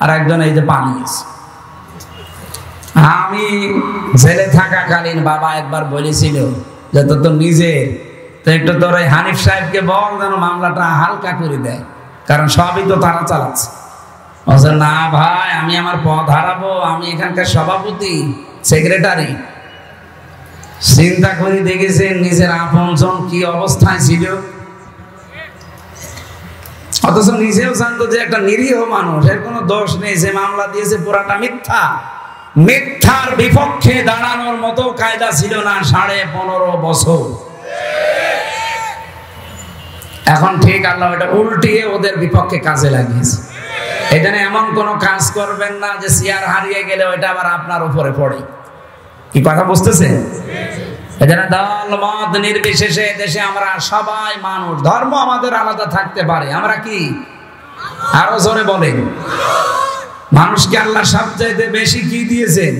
আর একজন এই যে পালিয়েছে। আমি জেলে থাকাকালীন বাবা একবার বলেছিল যে তো নিজের, তো একটু তোর ওই হানিফ সাহেবকে বল যেন মামলাটা হালকা করে দেয়, কারণ সবই তো তারা চালাচ্ছে। বলছে না ভাই, আমি আমার পদ হারাবো, আমি এখানকার সভাপতি, সেক্রেটারি। চিন্তা করে দেখেছেন নিজের আপনজন কি অবস্থায় ছিল, অথচ নিজেও জানতো যে একটা নিরীহ মানুষ, এর কোনো দোষ নেই, যে মামলা দিয়েছে পুরাটা মিথ্যা। মিথ্যার বিপক্ষে দাঁড়ানোর মতো কায়দা ছিল না 15.5 বছর। এখন ঠিক আল্লাহ এটা উল্টিয়ে ওদের বিপক্ষে কাজে লাগিয়েছে। এই জন্য এমন কোন কাজ করবেন না যে চেয়ার হারিয়ে গেলে ওইটা আবার আপনার উপরে পড়ে। কি কথা বুঝতেছেন? এজন্য দল মত নির্বিশেষে দেশে আমরা সবাই মানুষ, ধর্ম আমাদের আলাদা থাকতে পারে, আমরা কি আরো জোরে বলেন? মানুষকে আল্লাহ সবচাইতে বেশি কি দিয়েছেন?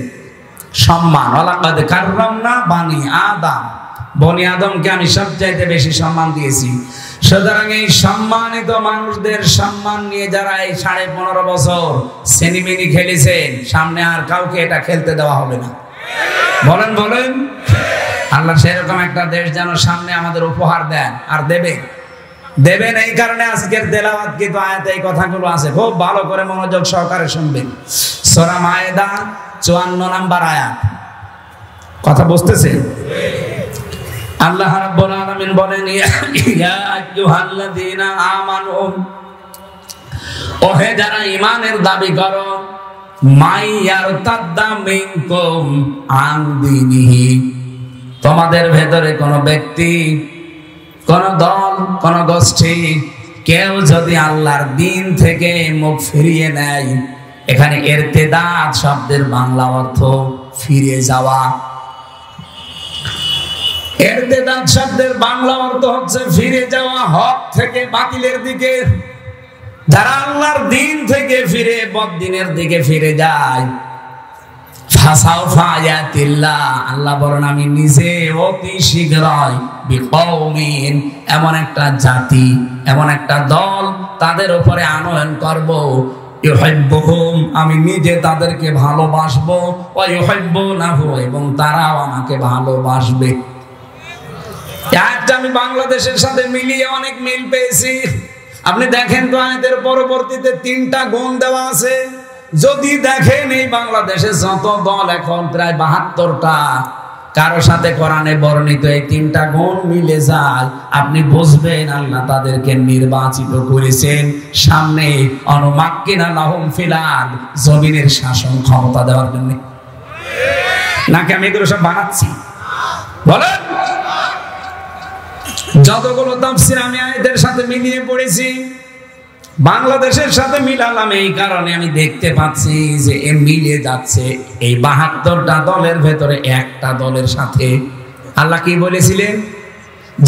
সম্মান। ওয়ালাকাদ কাররামনা বানি আদম, বনি আদমকে আমি সবচাইতে বেশি সম্মান দিয়েছি। সুতরাং এই সম্মানিত মানুষদের সম্মান নিয়ে যারা এই 15.5 বছর সেনিমিনি খেলেছেন, সামনে আর কাউকে এটা খেলতে দেওয়া হবে না। বলেন বলেন? আল্লাহ সেরকম একটা দেশ যেন সামনে আমাদের উপহার দেন, আর দেবেন। এই কারণে আজকের তেলাওয়াত কিন্তু আয়াতে এই কথাগুলো আছে, খুব ভালো করে মনোযোগ সহকারে শুনবেন। সূরা মায়েদা 54 নম্বর আয়াত। কথা বুঝতেছেন? আল্লাহ রাব্বুল আলামিন বলেন, ইয়া আইয়ুহাল্লাযীনা আমানু, ওহে যারা ঈমানের দাবি করো, মাইয়ারতাদ্দা মিনকুম আন দীনিহি, তোমাদের ভেতরে কোন ব্যক্তি, কোন দল, কোন গোষ্ঠী কেউ যদি আল্লাহর দ্বীন থেকে মুখ ফিরিয়ে নেয়, এখানে ইরতিদাদ শব্দের বাংলা অর্থ ফিরে যাওয়া। ইরতিদাদ শব্দের বাংলা অর্থ হচ্ছে ফিরে যাওয়া, হক থেকে বাতিলের দিকে। যারা আল্লাহর দ্বীন থেকে ফিরে বদ্দীনের দিকে ফিরে যায়, ফাসাউফা ইয়াতিল্লাহ, আল্লাহ বলেন আমি নিজে অতি শীঘ্রই বিকৌমিন, এমন একটা জাতি, এমন একটা দল তাদের উপরে আনয়ন করব, ইউহিব্বুহুম, আমি নিজে তাদেরকে ভালোবাসবো, ওয়া ইউহিব্বুনাহু, এবং তারাও আমাকে ভালোবাসবে। আমি বাংলাদেশের সাথে মিলিয়ে অনেক মিল পেয়েছি। আপনি দেখেন তো আয়াতের পরবর্তীতে 3টা গুণ দেওয়া আছে। যদি দেখেন এই বাংলাদেশে যত দল এখন প্রায় 72টা, কারো সাথে কোরআনে বর্ণিত এই 3টা গুণ মিলে যায়, আপনি বুঝবেন আল্লাহ তাদেরকে নির্বাচিত করেছেন সামনে অনুমাক্কিনা লাহুম ফিল আরদ, জমিনের শাসন ক্ষমতা দেওয়ার জন্য। নাকি আমি এগুলো সব বানাচ্ছি? বলেন। যতগুলো তাফসীর আমি আয়াতের সাথে মিলিয়ে পড়েছি, বাংলাদেশের সাথে মিলালাম এই কারণে আমি দেখতে পাচ্ছি যে এ মিলে যাচ্ছে এই 72টা দলের ভেতরে একটা দলের সাথে। আল্লাহ কি বলেছিলেন?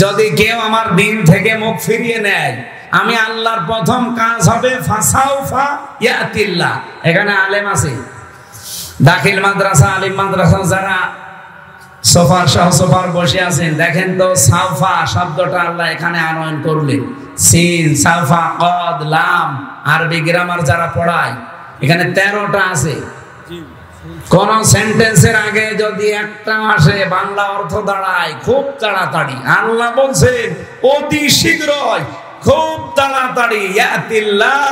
যদি কেউ আমার দিন থেকে মুখ ফিরিয়ে নেয়, আমি আল্লাহর প্রথম কাজ হবে ফাসাউফা ইয়াতিল্লাহ। এখানে আলেম আছে, দাখিল মাদ্রাসা, আলিম মাদ্রাসা যারা সোফার সহ সোফার বসে আছেন, দেখেন তো সাউফা শব্দটা আল্লাহ এখানে আনয়ন করলেন। সিন, সাউফা, কদ, লাম, আরবি গ্রামার যারা পড়ায় এখানে 13টা আছে। কোন সেন্টেন্সের আগে যদি একটা আসে বাংলা অর্থ দাঁড়ায় খুব তাড়াতাড়ি। আল্লাহ বলছেন অতি শীঘ্রই, খুব তাড়াতাড়ি, ইয়াতিল্লাহ,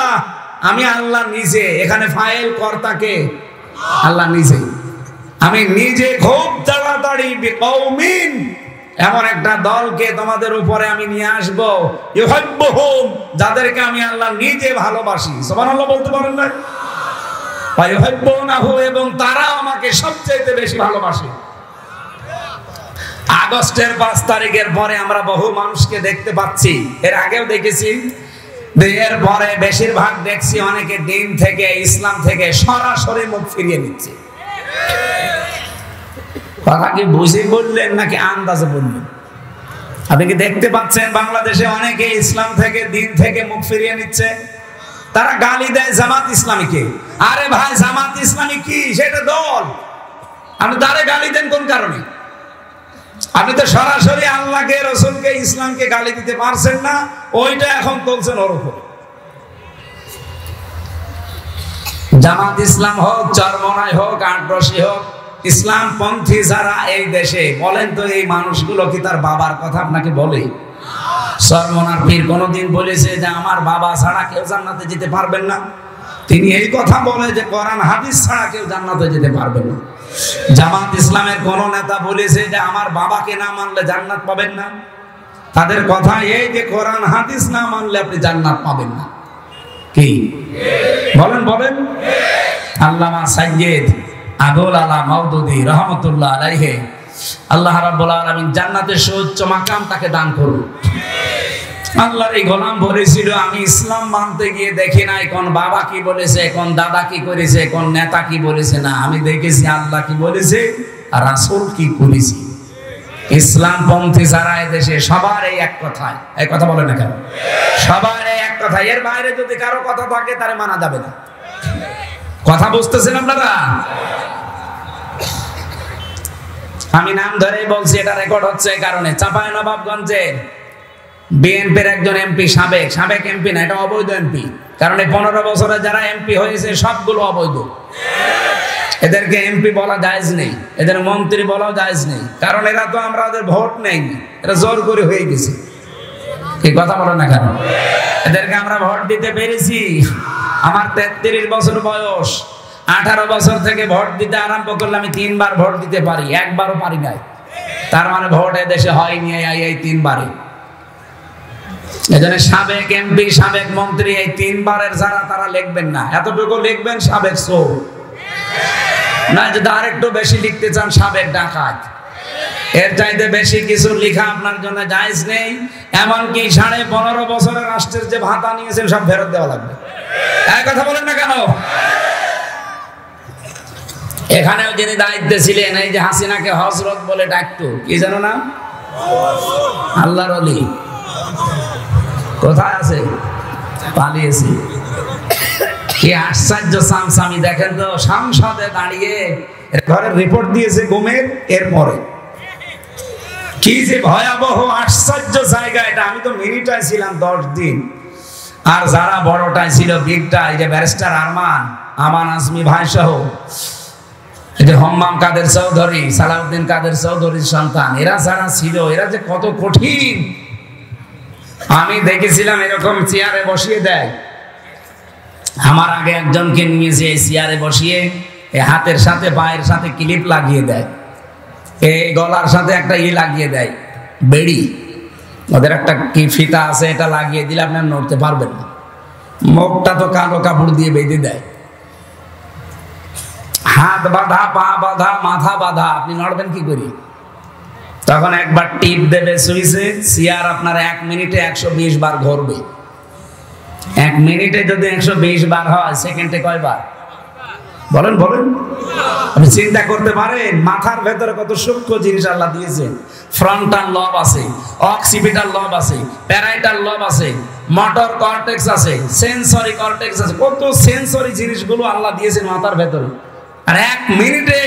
আমি আল্লাহ নিজে। এখানে ফাইল কর্তাকে আল্লাহ নিজে, আমি নিজে খুব তাড়াতাড়ি বিকৌমিন, এমন একটা দলকে তোমাদের উপরে আমি নিয়ে আসবো, ইউহিব্বুহুম, যাদেরকে আমি আল্লাহ নিজে ভালোবাসি। সুবহানাল্লাহ বলতে পারেন না? ওয়া ইউহিব্বুনাহু, এবং তারা আমাকে সবচেয়ে বেশি ভালোবাসে। আগস্টের 5 তারিখের পরে আমরা বহু মানুষকে দেখতে পাচ্ছি, এর আগেও দেখেছি, এর পরে বেশিরভাগ দেখছি অনেকে দিন থেকে, ইসলাম থেকে সরাসরি মুখ ফিরিয়ে নিচ্ছে। কথা কি বুঝে বললেন নাকি আন্দাজে বললেন? আপনি কি দেখতে পাচ্ছেন বাংলাদেশে অনেকে ইসলাম থেকে, দিন থেকে মুখ ফিরিয়ে নিচ্ছে? তারা গালি দেয় জামাত ইসলামীকে। আরে ভাই, জামাত ইসলামী কি? সেটা দল। আপনি তারে গালি দেন কোন কারণে? আপনি তো সরাসরি আল্লাহকে, রাসূলকে, ইসলামকে গালি দিতে পারছেন না, ওইটা এখন বলছেন ওর উপর। জামাত ইসলাম হোক, চরমনাই হোক, আটরশি হোক, ইসলাম পন্থী যারা এই দেশে, বলেন তো এই মানুষগুলো কি তার বাবার কথা আপনাকে বলে? চরমনার পীর কোনদিন বলেছে যে আমার বাবা ছাড়া কেউ জান্নাতে যেতে পারবেন না? তিনি এই কথা বলে যে কোরআন হাদিস ছাড়া কেউ জান্নাতে যেতে পারবেন না। জামাত ইসলামের কোন নেতা বলেছে যে আমার বাবাকে না মানলে জান্নাত পাবেন না? তাদের কথা এই যে কোরআন হাদিস না মানলে আপনি জান্নাত পাবেন না। কি বলেন? বলেন। আল্লামা সাইয়্যিদ আবুল আলা মাওদুদী রাহমাতুল্লাহ আলাইহি, আল্লাহ রাব্বুল আলামিন জান্নাতের সুউচ্চ মাকাম তাকে দান করুন। আল্লাহর এই গোলাম বলেছিল, আমি ইসলাম মানতে গিয়ে দেখি নাই কোন বাবা কি বলেছে, কোন দাদা কি করেছে, কোন নেতা কি বলেছে, না, আমি দেখেছি আল্লাহ কি বলেছে আর রাসূল কি করেছে। ইসলাম পন্থী যারা দেশে সবার এই এক কথায়, এই কথা বলে না কেন? সবার এই এক কথা, এর বাইরে যদি কারো কথা থাকে তারে মানা যাবে না। কথা বুঝতেছেন আপনারা? আমি নাম ধরেই বলছি, এটা রেকর্ড হচ্ছে এই কারণে। চাঁপাইনবাবগঞ্জের বিএনপির একজন এমপি, সাবেক এমপি না, এটা অবৈধ এমপি, কারণ এই 15 বছরে যারা এমপি হয়েছে সবগুলো অবৈধ। এদেরকে এমপি বলা জায়েজ নেই, এদের মন্ত্রী বলা জায়েজ নেই, কারণ এরা তো আমরা ওদের ভোট নেই, এরা জোর করে হয়ে গেছে। এই কথা বলো না কেন? এদেরকে আমরা ভোট দিতে পেরেছি। আমার 33 বছর বয়স, 18 বছর থেকে ভোট দিতে আরম্ভ করলে আমি 3 বার ভোট দিতে পারি, একবারও পারি নাই। তার মানে ভোট এদেশে হয়নি এই 3 বারে। এজন্য সাবেক এমপি, সাবেক মন্ত্রী, এই 3 বারের যারা, তারা লিখবেন না, এতটুকু লিখবেন সাবেক চোর, না যদি আরেকটু বেশি লিখতে চান সাবেক ডাকাত। এর চাইতে বেশি কিছু লেখা আপনার জন্য জায়েজ নেই। এমনকি 15.5 বছরের রাষ্ট্রের যে ভাতা নিয়েছেন সব ফেরত দেওয়া লাগবে। এক কথা বলেন না কেন? এখানেও যিনি দায়িত্বে ছিলেন, এই যে হাসিনাকে হযরত বলে ডাকতো, কি জানো না? আল্লাহর ওলি। কোথায় আছে? পালিয়েছি। কি আশ্চর্য সামসামি! দেখেন তো, সংসদে দাঁড়িয়ে ঘরের রিপোর্ট দিয়েছে ঘুমের। এরপরে কি যে ভয়াবহ আশ্চর্য জায়গা এটা। আমি তো মিনিটায় ছিলাম 10 দিন, আর যারা বড়টাই ছিল বিগটা, এই যে ব্যারিস্টার আমান আজমি ভাই সহ, এই যে হম্মাম কাদের চৌধুরী, সালাউদ্দিন কাদের চৌধুরীর সন্তান, এরা যারা ছিল এরা যে কত কঠিন। আমি দেখেছিলাম এরকম চেয়ারে বসিয়ে দেয়। আমার আগে একজনকে নিয়েছে এই চেয়ারে বসিয়ে এই হাতের সাথে পায়ের সাথে ক্লিপ লাগিয়ে দেয়, এই গলার সাথে একটা লাগিয়ে দেয় বেড়ি, ওদের একটা কি ফিতা আছে, এটা লাগিয়ে দিলে আপনি নড়তে পারবেন না। মুখটা তো কালো কাপড় দিয়ে বেঁধে দেয়, হাত বাঁধা, পা বাঁধা, মাথা বাঁধা, আপনি নড়বেন কি করি? তখন একবার টিপ দেবে সুইচে, চেয়ার আপনার 1 মিনিটে 120 বার ঘুরবে। 1 মিনিটে যদি 120 বার হয়, সেকেন্ডে কয়বার? বলেন বলেন। আপনি চিন্তা করতে পারেন মাথার ভেতরে কত সূক্ষ্ম জিনিস আল্লাহ দিয়েছেন। ফ্রন্টাল লব আছে, অক্সিপিটাল লব আছে, প্যারাইটাল লব আছে, মোটর কর্টেক্স আছে, সেন্সরি কর্টেক্স আছে, কত সেন্সরি জিনিসগুলো আল্লাহ দিয়েছেন মাথার ভেতরে। আর 1 মিনিটে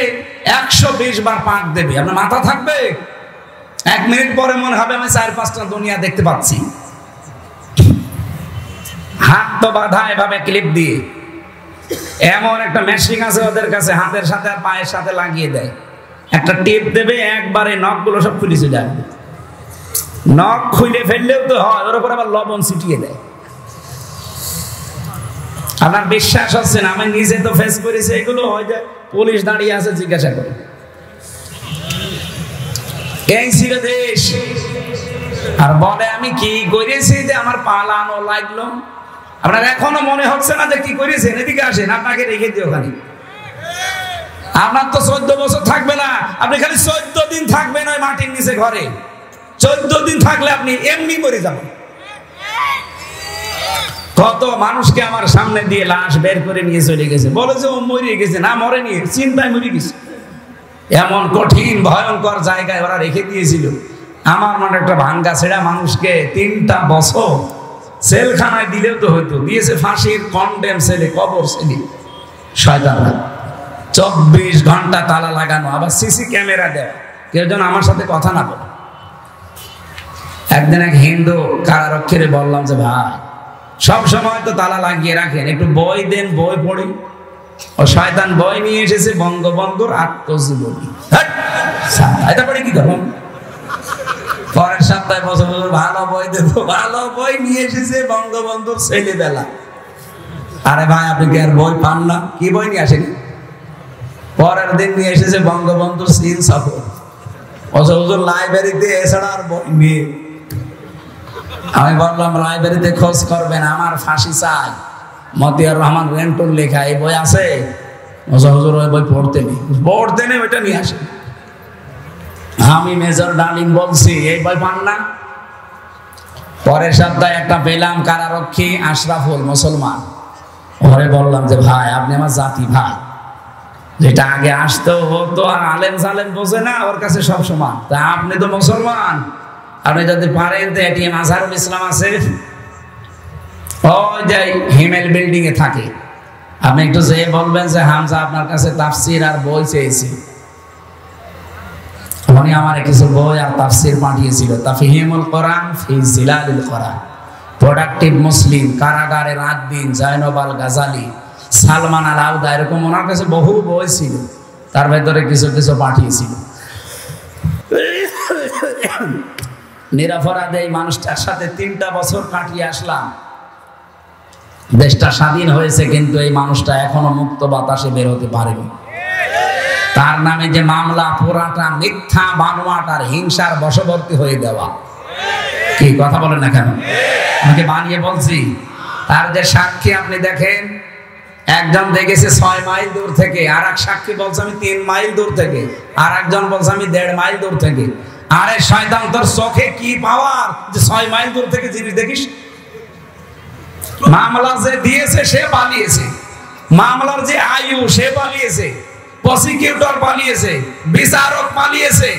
120 বার পাক দেবে, আপনার মাথা থাকবে? 1 মিনিট পরে মনে হবে আমি 4-5টা দুনিয়া দেখতে পাচ্ছি। হাত তো বাঁধা এভাবে ক্লিপ দিয়ে, এমন একটা মেশিন আছে ওদের কাছে, হাতের সাথে আর পায়ের সাথে লাগিয়ে দেয়, একটা টিপ দেবে, একবারে নখগুলো সব খুলে চলে আসবে। নখ খুলে ফেললেও তো হয়, ওর উপর আবার লবণ ছিটিয়ে দেয়। আপনার বিশ্বাস হচ্ছে না? আমি নিজে তো ফেস করেছি এগুলো। হয় যে পুলিশ দাঁড়িয়ে আছে, জিজ্ঞাসা করে এই ছিল দেশ, আর বলে আমি কি করেছি যে আমার পালানো লাগলো। আপনার এখনো মনে হচ্ছে না যে কি করেছেন? এদিকে আসেন, আপনাকে রেখে দিও ওখানে। আপনার তো 14 বছর থাকবে না, আপনি খালি 14 দিন থাকবেন ওই মাটির নিচে ঘরে। 14 দিন থাকলে আপনি এমনি মরে যাবেন। কত মানুষকে আমার সামনে দিয়ে লাশ বের করে নিয়ে চলে গেছে, বলে যে ও মরে গেছে। না, মরেনি, চিন্তায় মরে গেছে। এমন কঠিন ভয়ঙ্কর জায়গায় ওরা রেখে দিয়েছিল। আমার মনে একটা ভাঙ্গা ছেঁড়া মানুষকে 3টা বছর সেলখানায় দিলেও তো হইতো, দিয়েছে ফাঁসির কন্ডেম সেলে, কবর সেলে। শয়তানরা 24 ঘন্টা তালা লাগানো, আবার সিসি ক্যামেরা দেয়, কেউ যেন আমার সাথে কথা না বলে। একদিন এক হিন্দু কারারক্ষীরে বললাম যে ভাই, সব সময় তো তালা লাগিয়ে রাখেন, একটু বই দেন, বই পড়ি। ও শয়তান বই নিয়ে এসেছে বঙ্গবন্ধুর আত্মজীবনী। এটা পড়ে কি করুন? পরের সপ্তাহে বছর ভালো বই দেবো, ভালো বই নিয়ে এসেছে বঙ্গবন্ধুর ছেলেবেলা। আরে ভাই, আপনি কি আর বই পান না? কি বই নিয়ে আসেনি? পরের দিন নিয়ে এসেছে বঙ্গবন্ধুর সিন সফর। হুজুর লাইব্রেরিতে এছাড়া আর বই নিয়ে। আমি বললাম লাইব্রেরিতে খোঁজ করবেন, আমার ফাঁসি চাই, মতিয়ার রহমান রেন্টুর লেখা এই বই আছে। হুজুর ওই বই পড়তে নেই, ওইটা নিয়ে আসে। আমি মেজর ডালিম বলছি, এই বই পান না? পরের সপ্তাহে একটা পেলাম, কারারক্ষী আশরাফুল, মুসলমান। ওরে বললাম যে ভাই, আপনি আমার জাতি ভাই, যেটা আগে আসতো হতো আর আলেম সালেম বোঝে না, ওর কাছে সব সমান। তা আপনি তো মুসলমান, আপনি যদি পারেন তো এটিএম আজহারুল ইসলাম আছে, ওই যে হিমেল বিল্ডিং এ থাকে, আপনি একটু যেয়ে বলবেন যে হামজা আপনার কাছে তাফসির আর বই চেয়েছি। উনি আমার কিছু বই আর তাফসির পাঠিয়েছিল, তাফহিমুল কোরআন ফি জিলালিল কোরআন, প্রোডাক্টিভ মুসলিম, কারাগারে রাত দিন, জয়নব আল গাজালি, সালমান আল আউদা, এরকম ওনার কাছে বহু বই ছিল, তার ভেতরে কিছু কিছু পাঠিয়েছিল। নিরপরাধ এই মানুষটার সাথে 3টা বছর কাটিয়ে আসলাম। দেশটা স্বাধীন হয়েছে, কিন্তু এই মানুষটা এখনো মুক্ত বাতাসে বের হতে পারেনি। তার নামে যে মামলা, পুরাটা মিথ্যা, বানোয়াট আর হিংসার বশবর্তী হয়ে দেওয়া। কি কথা বলেন না কেন? আমাকে বানিয়ে বলছি। তার যে সাক্ষী আপনি দেখেন, একজন দেখেছে 6 মাইল দূর থেকে, আর এক সাক্ষী বলছে আমি 3 মাইল দূর থেকে, আর একজন বলছে আমি 1.5 মাইল দূর থেকে। আরে শয়তান, তোর চোখে কি পাওয়ার যে 6 মাইল দূর থেকে জিনিস দেখিস? মামলা যে দিয়েছে সে পালিয়েছে, মামলার যে আয়ু সে পালিয়েছে, প্রসিকিউটর পালিয়েছে, বিচারক পালিয়েছে,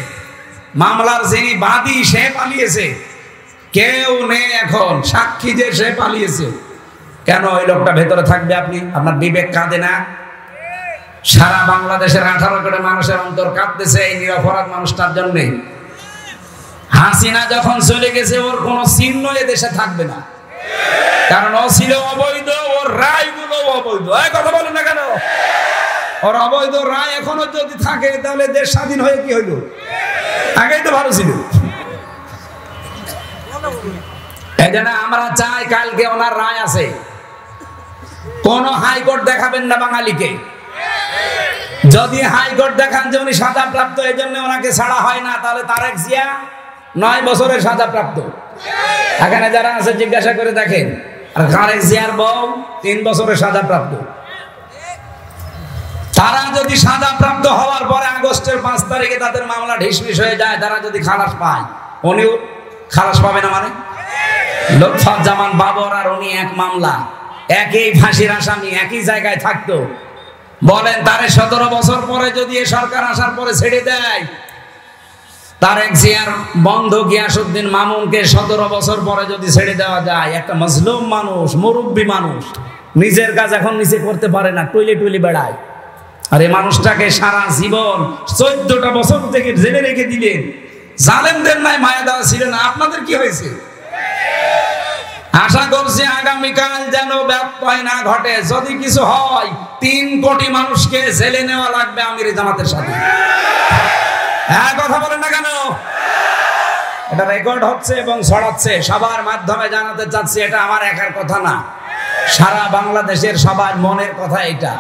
মামলার যিনি বাদী সে পালিয়েছে, কেউ নেই এখন, সাক্ষী যে সে পালিয়েছে। কেন ওই লোকটা ভেতরে থাকবে? আপনার বিবেক কাঁদে না? সারা বাংলাদেশের 18 কোটি মানুষের অন্তর কাঁপতেছে এই নিরপরাধ মানুষটার জন্য। হাসিনা যখন চলে গেছে ওর কোন চিহ্ন এ দেশে থাকবে না, কারণ ও ছিল অবৈধ, ওর রায়গুলো অবৈধ। এই কথা বলেন না কেন? ওর অবৈধ রায় এখনো যদি থাকে তাহলে দেশ স্বাধীন হয়ে কি হইল? আগেই তো ভালো ছিল। এই জন্য আমরা চাই কালকে ওনার রায় আছে, কোন হাইকোর্ট দেখাবেন না বাঙালিকে। যদি হাইকোর্ট দেখান যে উনি সাজাপ্রাপ্ত এই জন্য ওনাকে ছাড়া হয় না, তাহলে তারেক জিয়া 9 বছরের সাজাপ্রাপ্ত। এখানে যারা আছে জিজ্ঞাসা করে দেখেন। আর তারেক জিয়ার বউ 3 বছরের সাজাপ্রাপ্ত। তারা যদি সাজাপ্রাপ্ত হওয়ার পরে আগস্টের 5 তারিখে তাদের মামলা ঢিসমিস হয়ে যায়, তারা যদি খালাস পায়, উনিও খালাস পাবে না? মানে লুৎফুজ্জামান বাবর আর উনি এক মামলা, একই ফাঁসির আসামি, একই জায়গায় থাকতো। বলেন তারে 17 বছর পরে যদি এ সরকার আসার পরে ছেড়ে দেয়, তারেক জিয়ার বন্ধু গিয়াসউদ্দিন মামুনকে 17 বছর পরে যদি ছেড়ে দেওয়া যায়, একটা মজলুম মানুষ, মুরব্বী মানুষ, নিজের কাজ এখন নিজে করতে পারে না, টুইলি টুইলি বেড়ায়, আর এই মানুষটাকে সারা জীবন 14টা বছর থেকে জেলে রেখে দিলেন। জালেমদের নাই মায়া দেওয়া ছিল না? আপনাদের কি হয়েছে? আশা করছি আগামীকাল যেন ব্যত্যয় না ঘটে। যদি কিছু হয় 3 কোটি মানুষকে জেলে নেওয়া লাগবে আমির জামাতের সাথে। হ্যাঁ, কথা বলেন না কেন? এটা রেকর্ড হচ্ছে এবং ছড়াচ্ছে, সবার মাধ্যমে জানাতে চাচ্ছি। এটা আমার একার কথা না, সারা বাংলাদেশের সবার মনের কথা এটা।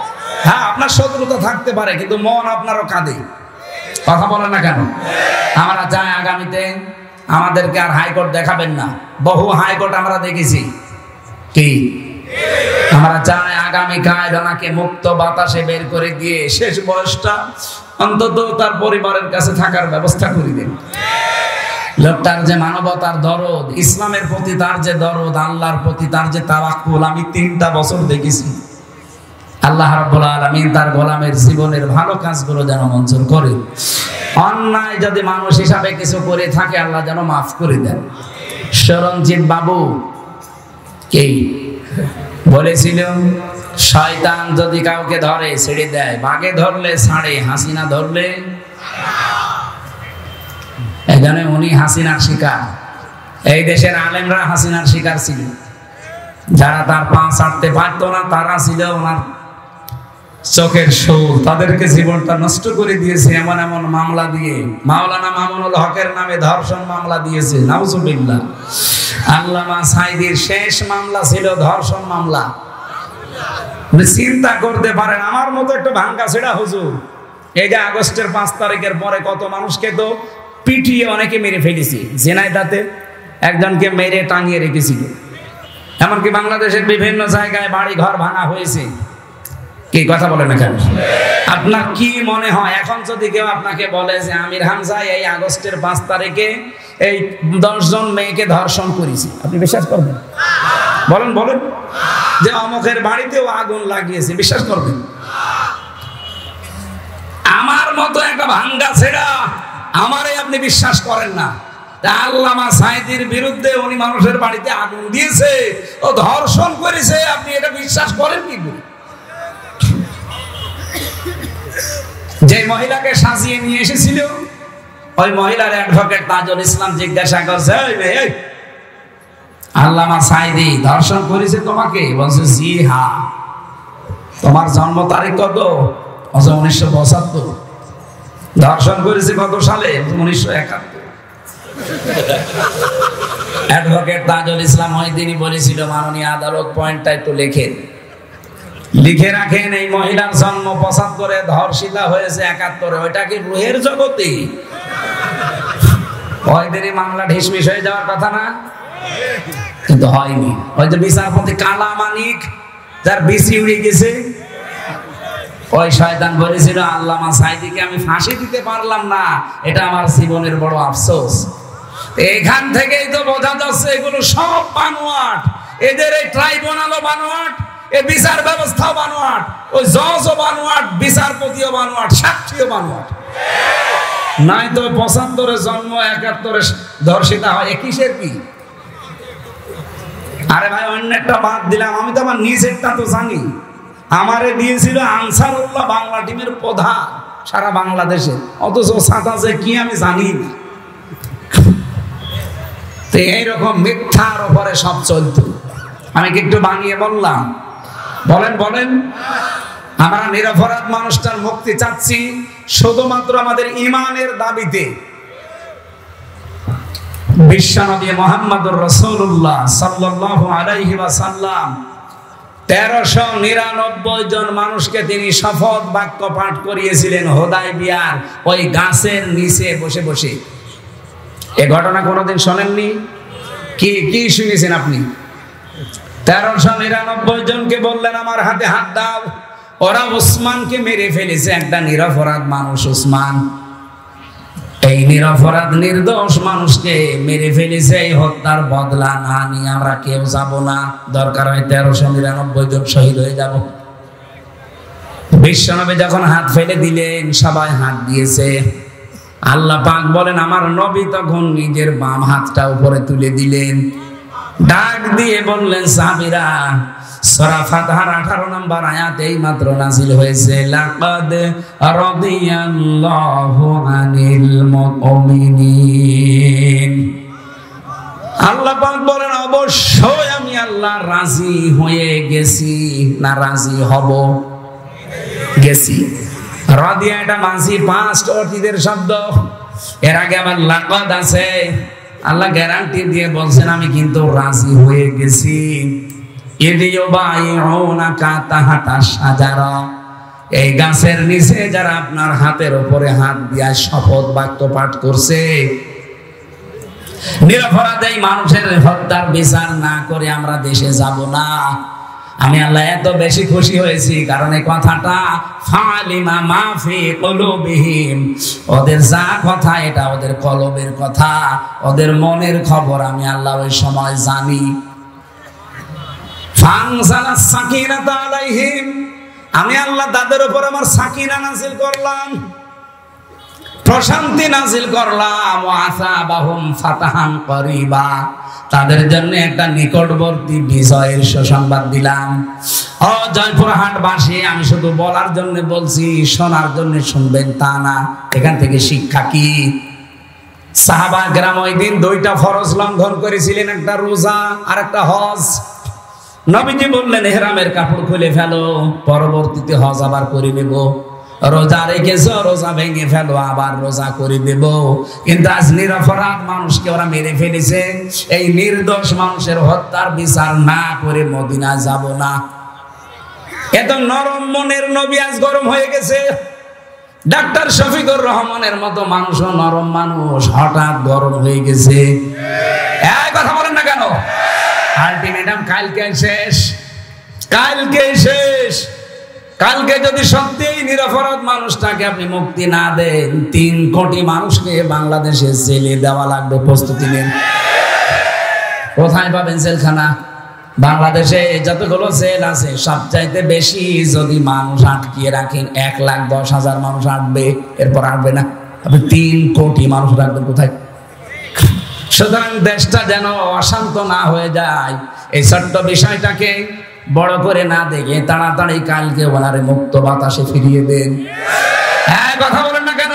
হ্যাঁ, আপনার শত্রুতা থাকতে পারে, কিন্তু মন আপনারও কাঁদে। কথা বলেন না কেন? আমরা চাই আগামীতে আমাদেরকে আর হাইকোর্ট দেখাবেন না। বহু হাইকোর্ট আমরা দেখেছি। কি আমরা চাই আগামীকাল ওনাকে মুক্ত বাতাসে বের করে দিয়ে শেষ বয়সটা অন্তত তার পরিবারের কাছে থাকার ব্যবস্থা করে দেন। লোকটার যে মানবতার দরদ, ইসলামের প্রতি তার যে দরদ, আল্লাহর প্রতি তার যে তাওয়াক্কুল, আমি 3টা বছর দেখেছি। আল্লাহ রাব্বুল আলামিন তার গোলামের জীবনের ভালো কাজগুলো যেন মঞ্জুর করে। অন্যায় যদি মানুষ হিসাবে কিছু করে থাকে, আল্লাহ যেন মাফ করে দেন। শরণজিৎ বাবু কি বলেছিল? শয়তান যদি কাউকে ধরে ছেড়ে দেয়, বাঘে ধরলে ছাড়ে, হাসিনা ধরলে। এখানে উনি হাসিনার শিকার। এই দেশের আলেমরা হাসিনার শিকার ছিল। যারা তার পা ছাড়তে পারতো না, তারা ছিল ওনার চোখের শোল। তাদেরকে জীবনটা নষ্ট করে দিয়েছে এমন এমন মামলা দিয়ে। মাওলানা মামুনুল হকের নামে ধর্ষণ মামলা দিয়েছে, নাউজুবিল্লাহ। আল্লামা সাঈদীর শেষ মামলা ছিল ধর্ষণ মামলা। চিন্তা করতে পারেন, আমার মতো একটু ভাঙ্গা ছেড়া হুজুর এই যে আগস্টের 5 তারিখের পরে কত মানুষকে তো পিটিয়ে অনেকে মেরে ফেলেছি। ঝিনাইদহে একজনকে মেরে টাঙিয়ে রেখেছিল। এমনকি বাংলাদেশের বিভিন্ন জায়গায় বাড়ি ঘর ভাঙা হয়েছে। কি কথা বলেন না কেন? আপনার কি মনে হয় এখন যদি কেউ আপনাকে বলে যে আমির হামজা এই আগস্টের 5 তারিখে এই 10 জন মেয়েকে ধর্ষণ করেছি, আপনি বিশ্বাস করবেন? বলেন বলেন। যে অমুকের বাড়িতেও আগুন লাগিয়েছে, বিশ্বাস করবেন? আমার মতো একটা ভাঙ্গা ছেড়া আমারে আপনি বিশ্বাস করেন না। আল্লামা সাঈদীর বিরুদ্ধে উনি মানুষের বাড়িতে আগুন দিয়েছে, ও ধর্ষণ করেছে, আপনি এটা বিশ্বাস করেন কি করে? যে মহিলাকে সাজিয়ে নিয়ে এসেছিল, ওই মহিলার অ্যাডভোকেট তাজুল ইসলাম জিজ্ঞাসা করছে, আল্লামা সাঈদী ধর্ষণ করেছে তোমাকে? বলছে জি হ্যাঁ। তোমার জন্ম তারিখ কত? 1975। ধর্ষণ করেছে কত সালে? 1971। অ্যাডভোকেট তাজুল ইসলাম ওই দিনই বলেছিল, মাননীয় আদালত পয়েন্টটা একটু লিখে রাখেন, এই মহিলার জন্ম 75-এ, ধর্ষিতা হয়েছে 71-এ। ওইটা কি রুহের জগতে? ওই দিনই মামলা ঢিসমিস হয়ে যাওয়ার কথা না? কিন্তু হয়নি। ওই যে বিচারপতি কালা মানিক, যার বিসি উড়ে গেছে, ওই শয়তান বলেছিল আল্লামা সাঈদীকে আমি ফাঁসি দিতে পারলাম না, এটা আমার জীবনের বড় আফসোস। এখান থেকেই তো বোঝা যাচ্ছে এগুলো সব বানোয়াট। এদের এই ট্রাইব্যুনালও বানোয়াট, এই বিচার ব্যবস্থাও বানোয়াট, ওই জজও বানোয়াট, বিচারপতিও বানোয়াট, সাক্ষীও বানোয়াট। নাই তো 75-এ জন্ম, 71-এ ধর্ষিতা হয়, কিসের কি? আরে ভাই, অন্যটা বাদ দিলাম, আমি তো আমার নিজেরটা তো জানি। আমারে দিয়েছিল আনসারুল্লাহ বাংলা টিমের প্রধান সারা বাংলাদেশে, অথচ ছাতা যে কি আমি জানি না। তো এইরকম মিথ্যার উপরে সব চলত। আমি কি একটু বানিয়ে বললাম? বলেন বলেন। আমরা নিরপরাধ মানুষটার মুক্তি চাচ্ছি শুধুমাত্র আমাদের ঈমানের দাবিতে। বিশ্বনবী মুহাম্মদুর রাসূলুল্লাহ সাল্লাল্লাহু আলাইহি ওয়াসাল্লাম 1399 জন মানুষকে তিনি শপথ বাক্য পাঠ করিয়েছিলেন হুদায়বিয়ার ওই গাছের নিচে বসে বসে। এই ঘটনা কোনোদিন শোনেননি? কি কি শুনেছেন আপনি? 1399 জনকে বললেন আমার হাতে হাত দাও। ওরা ওসমানকে মেরে ফেলেছে, একটা নিরপরাধ মানুষ ওসমান। এই নিরপরাধ নির্দোষ মানুষকে মেরে ফেলেছে, এই হত্যার বদলা না নিয়ে আমরা কেউ যাব না। দরকার হয় 1399 জন শহীদ হয়ে যাব। বিশ্বনবী যখন হাত ফেলে দিলেন সবাই হাত দিয়েছে। আল্লাহ পাক বলেন আমার নবী তখন নিজের বাম হাতটা উপরে তুলে দিলেন, ডাক দিয়ে বললেন সাহাবীরা, সূরা ফাতহার 18 নম্বর আয়াত এই মাত্র নাযিল হয়েছে, লাকাদ রাদিয়াল্লাহু আনিল মুমিনিন। আল্লাহ পাক বলেন অবশ্যই আমি আল্লাহ রাজি হয়ে গেছি, না রাজি হব, গেছি। রাদিয়া এটা মাঝি পাস্ট অতীতের শব্দ। এর আগে আবার লাকাদ আছে। আল্লাহ গ্যারান্টি দিয়ে বলছেন আমি কিন্তু রাজি হয়ে গেছি। এই গাছের নিচে যারা আপনার হাতের উপরে হাত দিয়া শপথ বাক্য পাঠ করছে, নিরপরাধ এই মানুষের হত্যার বিচার না করে আমরা দেশে যাব না। আমি আল্লাহ এত বেশি খুশি হয়েছি কারণ এই কথাটা ফালিমা মাফি কুলুবিহিম, ওদের যা কথা এটা ওদের কলবের কথা, ওদের মনের খবর আমি আল্লাহ ওই সময় জানি। ফানজালাস সাকিনাতা আলাইহিম, আমি আল্লাহ তাদের উপর আমার সাকিনা নাযিল করলাম, প্রশান্তি নাযিল করলাম। ওয়া আসাবাহুম ফাতাহান করিবা, তাদের জন্য একটা নিকটবর্তী বিজয়ের সুসংবাদ দিলাম। ও জয়পুরহাটবাসী, আমি শুধু বলার জন্য বলছি, শোনার জন্য শুনবেন তা না। এখান থেকে শিক্ষা কি? সাহাবা কেরাম ওই দিন 2টা ফরজ লঙ্ঘন করেছিলেন, একটা রোজা আর একটা হজ। নবীজি বললেন ইহরামের কাপড় খুলে ফেলো, পরবর্তীতে হজ আবার করে নেব। রোজা রেখেছো, রোজা ভেঙে ফেলো, আবার রোজা করে দেব। কিন্তু আজ নিরপরাধ মানুষকে ওরা মেরে ফেলেছে, এই নির্দোষ মানুষের হত্যার বিচার না করে মদিনা যাব না। এত নরম মনের নবী আজ গরম হয়ে গেছে। ডাক্তার শফিকুর রহমানের মতো মানুষও নরম মানুষ, হঠাৎ গরম হয়ে গেছে। এই কথা বলেন না কেন? আলটিমেটাম কালকে শেষ, কালকে শেষ। কালকে যদি সত্যিই নিরপরাধ মানুষটাকে আপনি মুক্তি না দেন, 3 কোটি মানুষকে বাংলাদেশে জেলে দেওয়া লাগবে। প্রস্তুতি নেন। কোথায় পাবেন জেলখানা? বাংলাদেশে যতগুলো জেল আছে সবচাইতে বেশি যদি মানুষ আটকিয়ে রাখেন 1,10,000 মানুষ আটবে, এরপর আটবে না। আপনি 3 কোটি মানুষ রাখবেন কোথায়? সুতরাং দেশটা যেন অশান্ত না হয়ে যায়, এই ছোট্ট বিষয়টাকে বড় করে না দেখে তাড়াতাড়ি কালকে ওনারে মুক্ত বাতাসে ফিরিয়ে দেন। হ্যাঁ, কথা বলেন না কেন?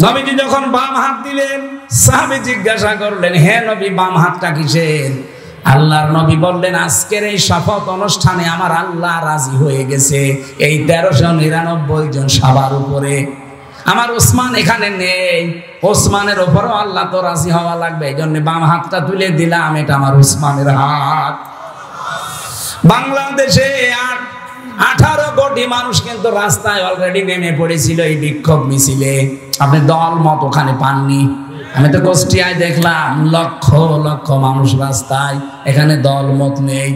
নবীজি যখন বাম হাত দিলেন, সাহাবী জিজ্ঞাসা করলেন, হে নবী বাম হাতটা কিসের? আল্লাহর নবী বললেন, আজকের এই শপথ অনুষ্ঠানে আমার আল্লাহ রাজি হয়ে গেছে এই 1399 জন সবার উপরে। আমার ওসমান এখানে নেই, ওসমানের উপরও আল্লাহ তো রাজি হওয়া লাগবে, এই জন্য বাম হাতটা তুলে দিলাম, এটা আমার ওসমানের হাত। বাংলাদেশে 18 কোটি মানুষ কিন্তু রাস্তায় অলরেডি নেমে পড়েছিল এই বিক্ষোভ মিছিলে। আপনি দল মত ওখানে পাননি। আমি তো কুষ্টিয়ায় দেখলাম লক্ষ লক্ষ মানুষ রাস্তায়, এখানে দল মত নেই।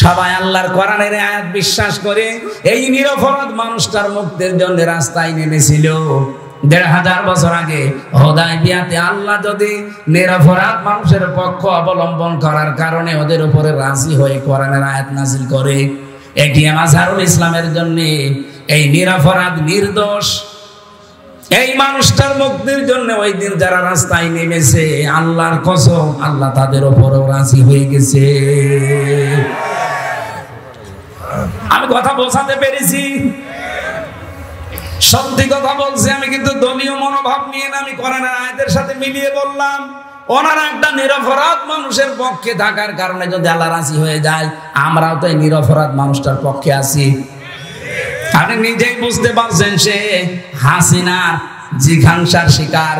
সবাই আল্লাহর কোরআনের আয়াত বিশ্বাস করে এই নিরপরাধ মানুষটার মুক্তির জন্য রাস্তায় নেমেছিল। 1500 বছর আগে হুদায়বিয়াতে আল্লাহ যদি নিরপরাধ মানুষের পক্ষ অবলম্বন করার কারণে ওদের উপরে রাজি হয়ে কোরআনের আয়াত নাযিল করে, এটি মাজহারুল ইসলামের জন্য এই নিরপরাধ নির্দোষ এই মানুষটার মুক্তির জন্য ওই দিন যারা রাস্তায় নেমেছে, আল্লাহর কসম আল্লাহ তাদের উপরেও রাজি হয়ে গেছে। কথা বোঝাতে পেরেছি? সত্যি কথা বলছি আমি, কিন্তু দলীয় মনোভাব নিয়ে না, আমি কোরআনের আয়াতের সাথে মিলিয়ে বললাম। ওনারা একটা নিরপরাধ মানুষের পক্ষে থাকার কারণে যদি আল্লাহ রাজি হয়ে যায়, আমরাও তো এই নিরপরাধ মানুষটার পক্ষে আছি। আপনি নিজেই বুঝতে পারছেন সে হাসিনার জিঘাংসার শিকার।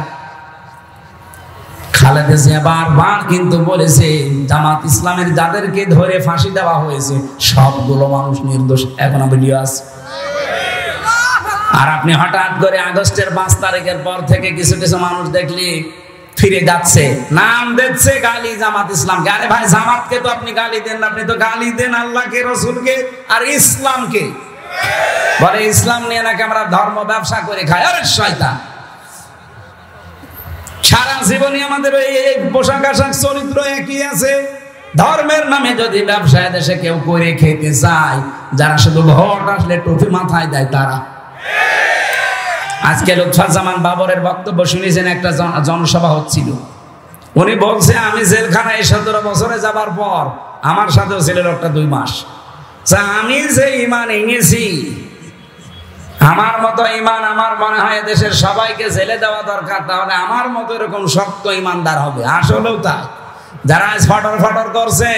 খালেদা জিয়া বারবার কিন্তু বলেছে জামাত ইসলামের যাদেরকে ধরে ফাঁসি দেওয়া হয়েছে সবগুলো মানুষ নির্দোষ, এখনো ভিডিও আছে। আর আপনি হঠাৎ করে আগস্টের 5 তারিখের পর থেকে কিছু কিছু মানুষ দেখলি ফিরে যাচ্ছে, নাম দিচ্ছে গালি জামাত ইসলামকে। আরে ভাই, জামাতকে তো আপনি গালি দেন না, আপনি তো গালি দেন আল্লাহকে, রসুলকে আর ইসলামকে। বলে ইসলাম নিয়ে নাকি আমরা ধর্ম ব্যবসা করে খাই। আরে শয়তান, সারা জীবনে আমাদের এই পোশাক আশাক চরিত্র একই আছে। ধর্মের নামে যদি ব্যবসায় দেশে কেউ করে খেতে চায়, যারা শুধু ভোট আসলে টুপি মাথায় দেয় তারা। আজকে লুৎফুজ্জামান বাবরের বক্তব্য শুনেছেন, একটা জনসভা হচ্ছিল। উনি বলছে আমি জেলখানায় 17 বছরে যাবার পর আমার সাথেও ছিল লোকটা 2 মাস। আমি যে ঈমান এনেছি, আমার মতো ঈমান আমার মনে হয় দেশের সবাইকে জেলে দেওয়া দরকার, তাহলে আমার মতো এরকম শক্ত ঈমানদার হবে। আসলেও তাই। যারা ফটর ফটর করছে,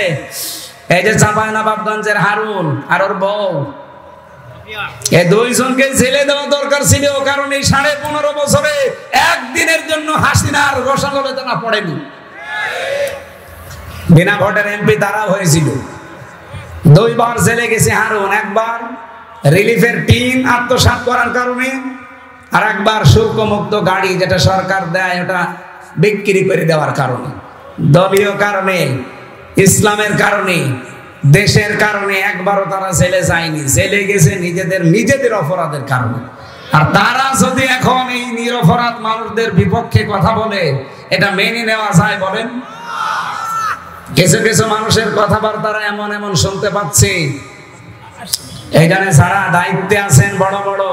এই যে চাঁপাইনবাবগঞ্জের হারুন আর ওর বউ, এই 2 জনকে জেলে দেওয়া দরকার ছিল, কারণ এই 15.5 বছরে একদিনের জন্য হাসিনার রসালোতে না পড়েনি। বিনা ভোটের এমপি তারা হয়েছিল। 2 বার জেলে গেছে হারুন, একবার রিলিফের টিম আত্মসাৎ করার কারণে, আর একবার শুল্ক মুক্ত গাড়ি যেটা সরকার দেয় ওটা বিক্রি করে দেওয়ার কারণে। দলীয় কারণে, ইসলামের কারণে, দেশের কারণে একবারও তারা জেলে যায়নি। জেলে গেছে নিজেদের অপরাধের কারণে। আর তারা যদি এখন এই নিরপরাধ মানুষদের বিপক্ষে কথা বলে, এটা মেনে নেওয়া যায় বলেন? কিছু কিছু মানুষের কথাবার্তা এমন এমন শুনতে পাচ্ছি। এখানে যারা দায়িত্বে আছেন বড় বড়,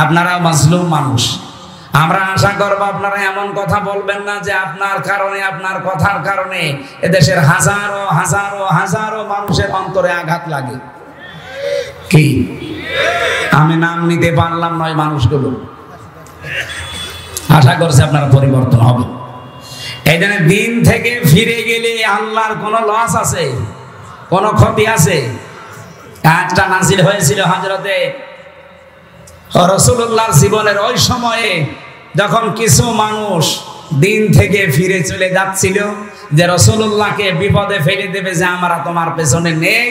আপনারা মাজলুম মানুষ। আমরা আশা করব আপনারা এমন কথা বলবেন না যে আপনার কারণে, আপনার কথার কারণে এদেশের হাজারো হাজারো হাজারো মানুষের অন্তরে আঘাত লাগে। কি আমি নাম নিতে পারলাম নয় মানুষগুলো, আশা করছি আপনারা পরিবর্তন হবে। এই জন্য দিন থেকে ফিরে গেলে আল্লাহর কোন লস আছে, কোন ক্ষতি আছে? একটা নাজিল হয়েছিল হযরতে রাসূলুল্লাহর জীবনের ওই সময়ে, যখন কিছু মানুষ দিন থেকে ফিরে চলে যাচ্ছিল, যে রাসূলুল্লাহকে বিপদে ফেলে দেবে, যে আমরা তোমার পেছনে নেই,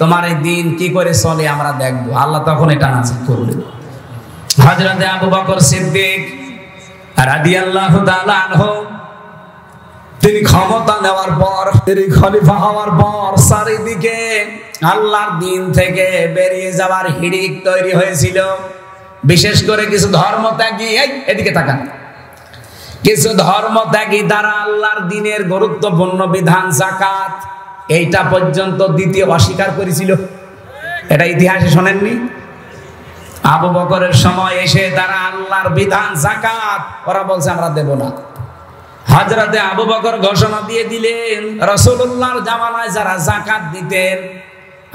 তোমার এই দিন কি করে চলে আমরা দেখব। আল্লাহ তখন এটা নাজিল করলেন। হযরতে আবু বকর সিদ্দিক রাদিয়াল্লাহু তাআলা আনহু, তিনি ক্ষমতা নেওয়ার পর, তিনি খলিফা হওয়ার পর চারিদিকে আল্লাহর দিন থেকে বেরিয়ে যাওয়ার হিড়িক তৈরি হয়েছিল। বিশেষ করে কিছু ধর্মত্যাগী, এদিকে তাকান, কিছু ধর্মত্যাগী দ্বারা আল্লাহর দিনের গুরুত্বপূর্ণ বিধান যাকাত, এইটা পর্যন্ত দিতে অস্বীকার করেছিল। এটা ইতিহাসে শোনেননি? আবু বকরের সময় এসে তারা আল্লাহর বিধান যাকাত, ওরা বলছে আমরা দেব না। হযরতে আবু বকর ঘোষণা দিয়ে দিলেন, রাসূলুল্লাহর জামানায় যারা যাকাত দিতেন,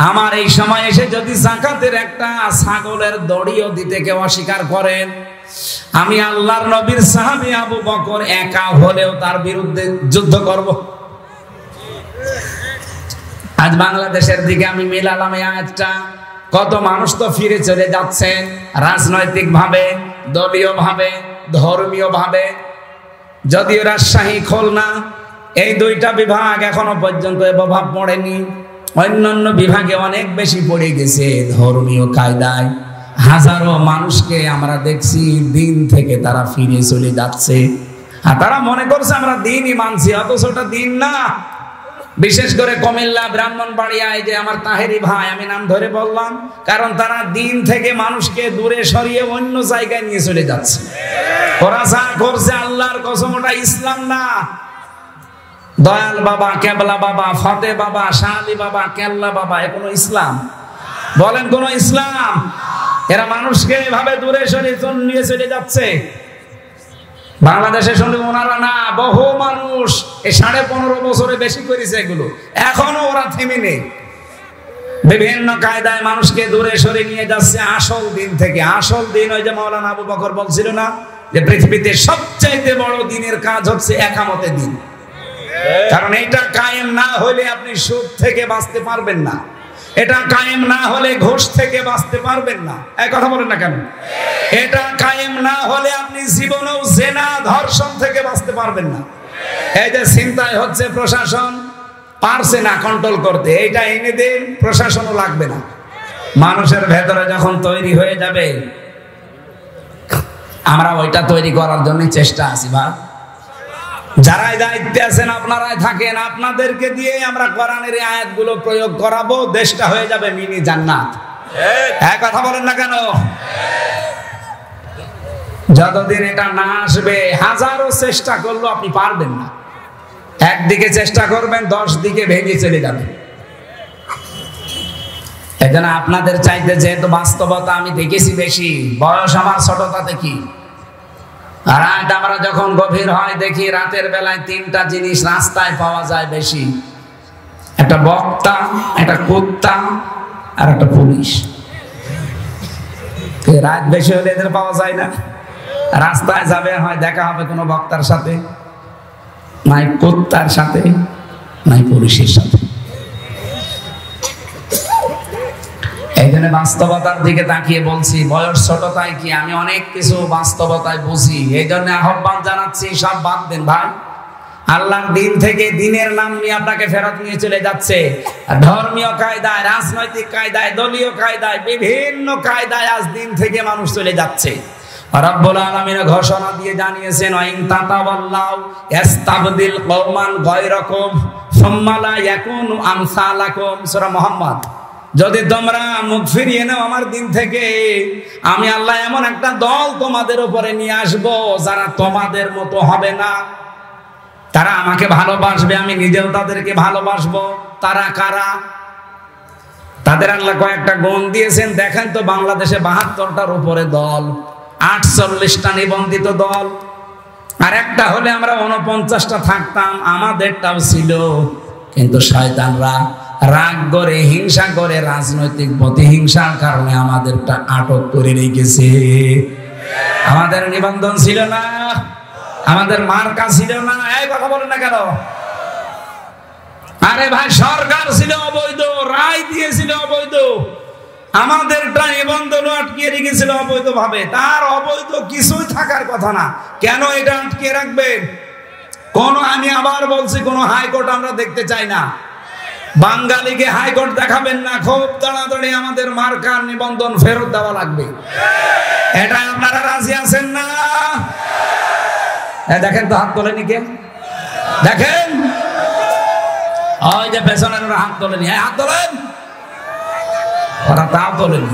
আমার এই সময় এসে যদি যাকাতের একটা ছাগলের দড়িও দিতে কেউ অস্বীকার করেন, আমি আল্লাহর নবীর সাহাবী আবু বকর একা হলেও তার বিরুদ্ধে যুদ্ধ করব। আজ বাংলাদেশের দিকে আমি মিলালাম এই আয়াতটা। কত মানুষ তো ফিরে চলে যাচ্ছে, রাজনৈতিক ভাবে, দলীয় ভাবে, ধর্মীয় ভাবে। যদিও রাজশাহী, খুলনা এই 2টা বিভাগ এখনো পর্যন্ত এ প্রভাব পড়েনি, অন্যান্য বিভাগে অনেক বেশি পড়ে গেছে ধর্মীয় কায়দায়। হাজারো মানুষকে আমরা দেখছি দিন থেকে তারা ফিরে চলে যাচ্ছে, আর তারা মনে করছে আমরা দিনই মানছি, অথচ ওটা দিন না। বিশেষ করে কুমিল্লা, ব্রাহ্মণবাড়িয়ায় যে আমার তাহেরি ভাই, আমি নাম ধরে বললাম, কারণ তারা দিন থেকে মানুষকে দূরে সরিয়ে অন্য জায়গায় নিয়ে চলে যাচ্ছে। ওরা যা করছে আল্লাহর কসম ওটা ইসলাম না। দয়াল বাবা, কেবলা বাবা, ফতে বাবা, শালি বাবা, কেল্লা বাবা, এ কোনো ইসলাম? বলেন কোন ইসলাম? এরা মানুষকে এভাবে দূরে সরিয়ে নিয়ে চলে যাচ্ছে। বাংলাদেশের সঙ্গে ওনারা না, বহু মানুষ এই 15.5 বছরে বেশি করেছে এগুলো, এখনো ওরা থেমে নেই। বিভিন্ন কায়দায় মানুষকে দূরে সরে নিয়ে যাচ্ছে আসল দিন থেকে। আসল দিন ওই যে মাওলানা আবু বকর বলছিল না যে পৃথিবীতে সবচাইতে বড় দিনের কাজ হচ্ছে একামতে দিন। কারণ এটা কায়েম না হলে আপনি সুদ থেকে বাঁচতে পারবেন না, এটা কায়েম না হলে ঘুষ থেকে বাঁচতে পারবেন না। এই কথা বলেন না কেন? এটা কায়েম না হলে আপনি জীবনেও জেনা ধর্ষণ থেকে বাঁচতে পারবেন না। এই যে চিন্তায় হচ্ছে প্রশাসন পারছে না কন্ট্রোল করতে, এইটা এনে দেন, প্রশাসনও লাগবে না। মানুষের ভেতরে যখন তৈরি হয়ে যাবে, আমরা ওইটা তৈরি করার জন্য চেষ্টা আছি। বা যারাই দায়িত্বে আছেন আপনারাই থাকেন, আপনাদেরকে দিয়ে আমরা কোরআনের এই আয়াতগুলো প্রয়োগ করাবো, দেশটা হয়ে যাবে মিনি জান্নাত। এক কথা বলেন না কেন? যতদিন এটা না আসবে হাজারো চেষ্টা করলেও আপনি পারবেন না। একদিকে চেষ্টা করবেন, 10 দিকে ভেঙে চলে যাবে। এজন্য আপনাদের চাইতে যেহেতু বাস্তবতা আমি দেখেছি বেশি, বয়স আমার ছোটতা দেখি, রাত আমরা যখন গভীর হয় দেখি রাতের বেলায় 3টা জিনিস রাস্তায় পাওয়া যায় বেশি, একটা বক্তা, একটা কুত্তা আর একটা পুলিশ। রাত বেশি হলে এদের পাওয়া যায় না। রাস্তায় যাবে, হয় দেখা হবে কোনো বক্তার সাথে, নাই কুত্তার সাথে, নাই পুলিশের সাথে। এই জন্য বাস্তবতার দিকে তাকিয়ে বলছি, বয়স ছোটতায় কি আমি অনেক কিছু বাস্তবতায় বুঝি। এই জন্য আহ্বান জানাচ্ছি, সব বাদ দেন ভাই। আল্লাহর দিন থেকে দিনের নাম নিয়ে আপনাকে ফেরত নিয়ে চলে যাচ্ছে। ধর্মীয় কায়দায়, রাজনৈতিক কায়দায়, দলীয় কায়দায়, বিভিন্ন কায়দায় আজ দিন থেকে মানুষ চলে যাচ্ছে। রব্বুল আলামিন ঘোষণা দিয়ে জানিয়েছেন, ওয়াইন তাতাওয়াল্লাউ ইস্তাবদিল কওমান গায়রাকুম সুম্মা লা ইয়াকুনু আমসালাকুম। সূরা মুহাম্মদ। যদি তোমরা মুখ ফিরিয়ে নাও আমার দিন থেকে, আমি আল্লাহ এমন একটা দল তোমাদের উপরে নিয়ে আসবো যারা তোমাদের মতো হবে না। তারা আমাকে ভালোবাসবে, আমি নিজেও তাদেরকে ভালোবাসবো। তারা কারা? তাদের আল্লাহ কয়েকটা গুণ দিয়েছেন। দেখেন তো, বাংলাদেশে 72টার উপরে দল, 48টা নিবন্ধিত দল, আর একটা হলে আমরা 49টা থাকতাম, আমাদেরটাও ছিল। কিন্তু শয়তানরা রাগ করে, হিংসা করে, রাজনৈতিক প্রতিহিংসার কারণে আমাদেরটা আটক করে রেখেছে। আমাদের নিবন্ধন ছিল না, আমাদের মার্কা ছিল না। এই কথা বলেন না কেন? আরে ভাই, সরকার ছিল অবৈধ, রায় দিয়েছিল অবৈধ, আমাদেরটা নিবন্ধন আটকিয়ে রেখেছিল অবৈধ ভাবে। তার অবৈধ কিছুই থাকার কথা না, কেন এটা আটকে রাখবেন? আমি আবার বলছি, কোন হাইকোর্ট আমরা দেখতে চাই না। বাঙালিকে হাইকোর্ট দেখাবেন না, খুব তাড়াতাড়ি আমাদের মার্কার নিবন্ধন ফেরত দেওয়া লাগবে। এটা আপনারা রাজি আছেন না? দেখেন তো, হাত তোলেনি কে? দেখেন, ওই যে পেছনের ওরা হাত তোলেনি। হ্যাঁ, হাত তোলেন। ওরা তাও তোলেনি,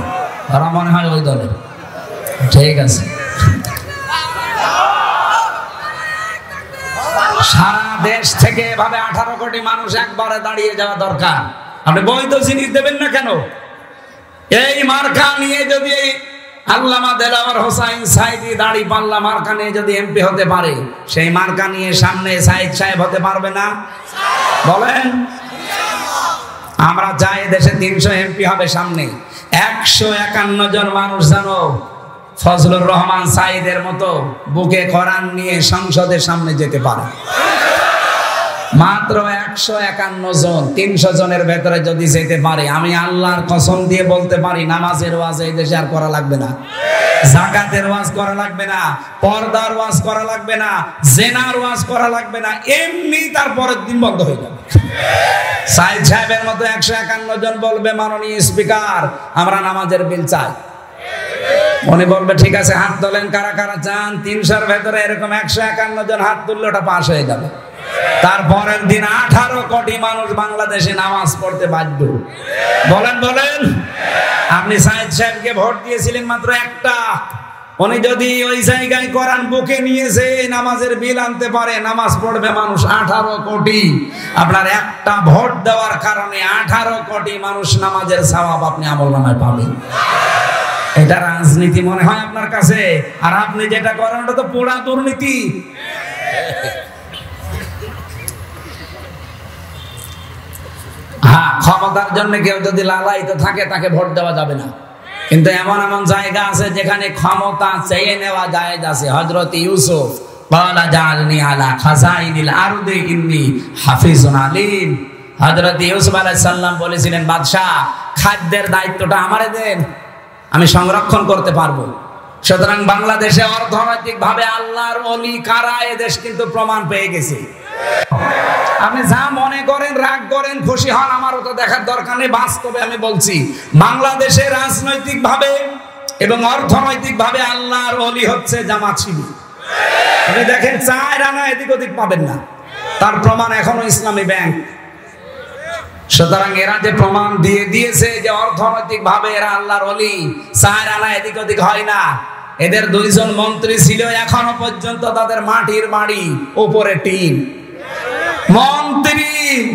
ওরা মনে হয় ওই দলের। ঠিক আছে, সারা দেশ থেকে এভাবে 18 কোটি মানুষ একবারে দাঁড়িয়ে যাওয়া দরকার। আপনি বৈধ জিনিস দেবেন না কেন? এই মার্কা নিয়ে যদি আল্লামা দেলাওয়ার হোসাইন সাইদি দাঁড়িপাল্লা মার্কা নিয়ে যদি এমপি হতে পারে, সেই মার্কা নিয়ে সামনে সাইদ সাহেব হতে পারবে না? বলেন। আমরা চাই দেশে 300 এমপি হবে সামনে। 151 জন মানুষ জানো ফজলুর রহমান সাইদের মতো বুকে কোরআন নিয়ে সংসদের সামনে যেতে পারে। মাত্র 151 জন। 300 জনের ভেতরে যদি যেতে পারে, আমি আল্লাহর কসম দিয়ে বলতে পারি, নামাজের ওয়াজ এই দেশে আর করা লাগবে না, যাকাতের ওয়াজ করা লাগবে না, পর্দার ওয়াজ করা লাগবে না, জেনার ওয়াজ করা লাগবে না, এমনি তার পরের দিন বন্ধ হয়ে যাবে। সাইদ সাহেবের মতো 151 জন বলবে, মাননীয় স্পিকার, আমরা নামাজের বিল চাই। উনি বলবে, ঠিক আছে, হাত তোলেন কারা কারা চান। 300-র ভেতরে এরকম 151 জন হাত তুললে ওটা পাস হয়ে যাবে। তারপরের দিন 18 কোটি মানুষ বাংলাদেশে নামাজ পড়তে বাধ্য। বলেন বলেন। আপনি সাইদ সাহেবকে ভোট দিয়েছিলেন মাত্র একটা। উনি যদি ওই জায়গায় কোরআন বুকে নিয়েছে, নামাজের বিল আনতে পারে, নামাজ পড়বে মানুষ 18 কোটি। আপনার একটা ভোট দেওয়ার কারণে 18 কোটি মানুষ নামাজের সওয়াব আপনি আমলনামায় পাবেন। এটা রাজনীতি মনে হয় আপনার কাছে? আর আপনি যেটা করেন ওটা তো পোড়া দুর্নীতি। হ্যাঁ, ক্ষমতার জন্য কেউ যদি লালায়িত থাকে তাকে ভোট দেওয়া যাবে না, কিন্তু এমন এমন জায়গা আছে যেখানে ক্ষমতা চেয়ে নেওয়া জায়েজ আছে। হযরত ইউসুফ ক্বালা জাআলনি আলা খাযাইনিল আরদি ইন্নী হাফিজুন আলীম। হযরত ইউসুফ আলাইহিস সালাম বলেছিলেন, বাদশা খাদ্যের দায়িত্বটা আমারে দেন, আমি সংরক্ষণ করতে পারবো। সুতরাং বাংলাদেশে অর্থনৈতিকভাবে আল্লাহর ওলি কারা এ দেশ কিন্তু প্রমাণ পেয়ে গেছে। আপনি যা মনে করেন, রাগ করেন, খুশি হন, আমারও তো দেখার দরকার নেই। বাস্তবে আমি বলছি, বাংলাদেশে রাজনৈতিকভাবে এবং অর্থনৈতিকভাবে আল্লাহর ওলি হচ্ছে জামাত শিবির। আপনি দেখেন 4 আনা এদিক ওদিক পাবেন না, তার প্রমাণ এখনো ইসলামী ব্যাংক। সুতরাং এরা যে প্রমাণ দিয়ে দিয়েছে যে অর্থনৈতিকভাবে এরা আল্লাহর ওলি, 4 আনা এদিক ওদিক হয় না। এদের 2 জন মন্ত্রী ছিল, এখনো পর্যন্ত তাদের মাটির বাড়ি উপরে টিন। মন্ত্রী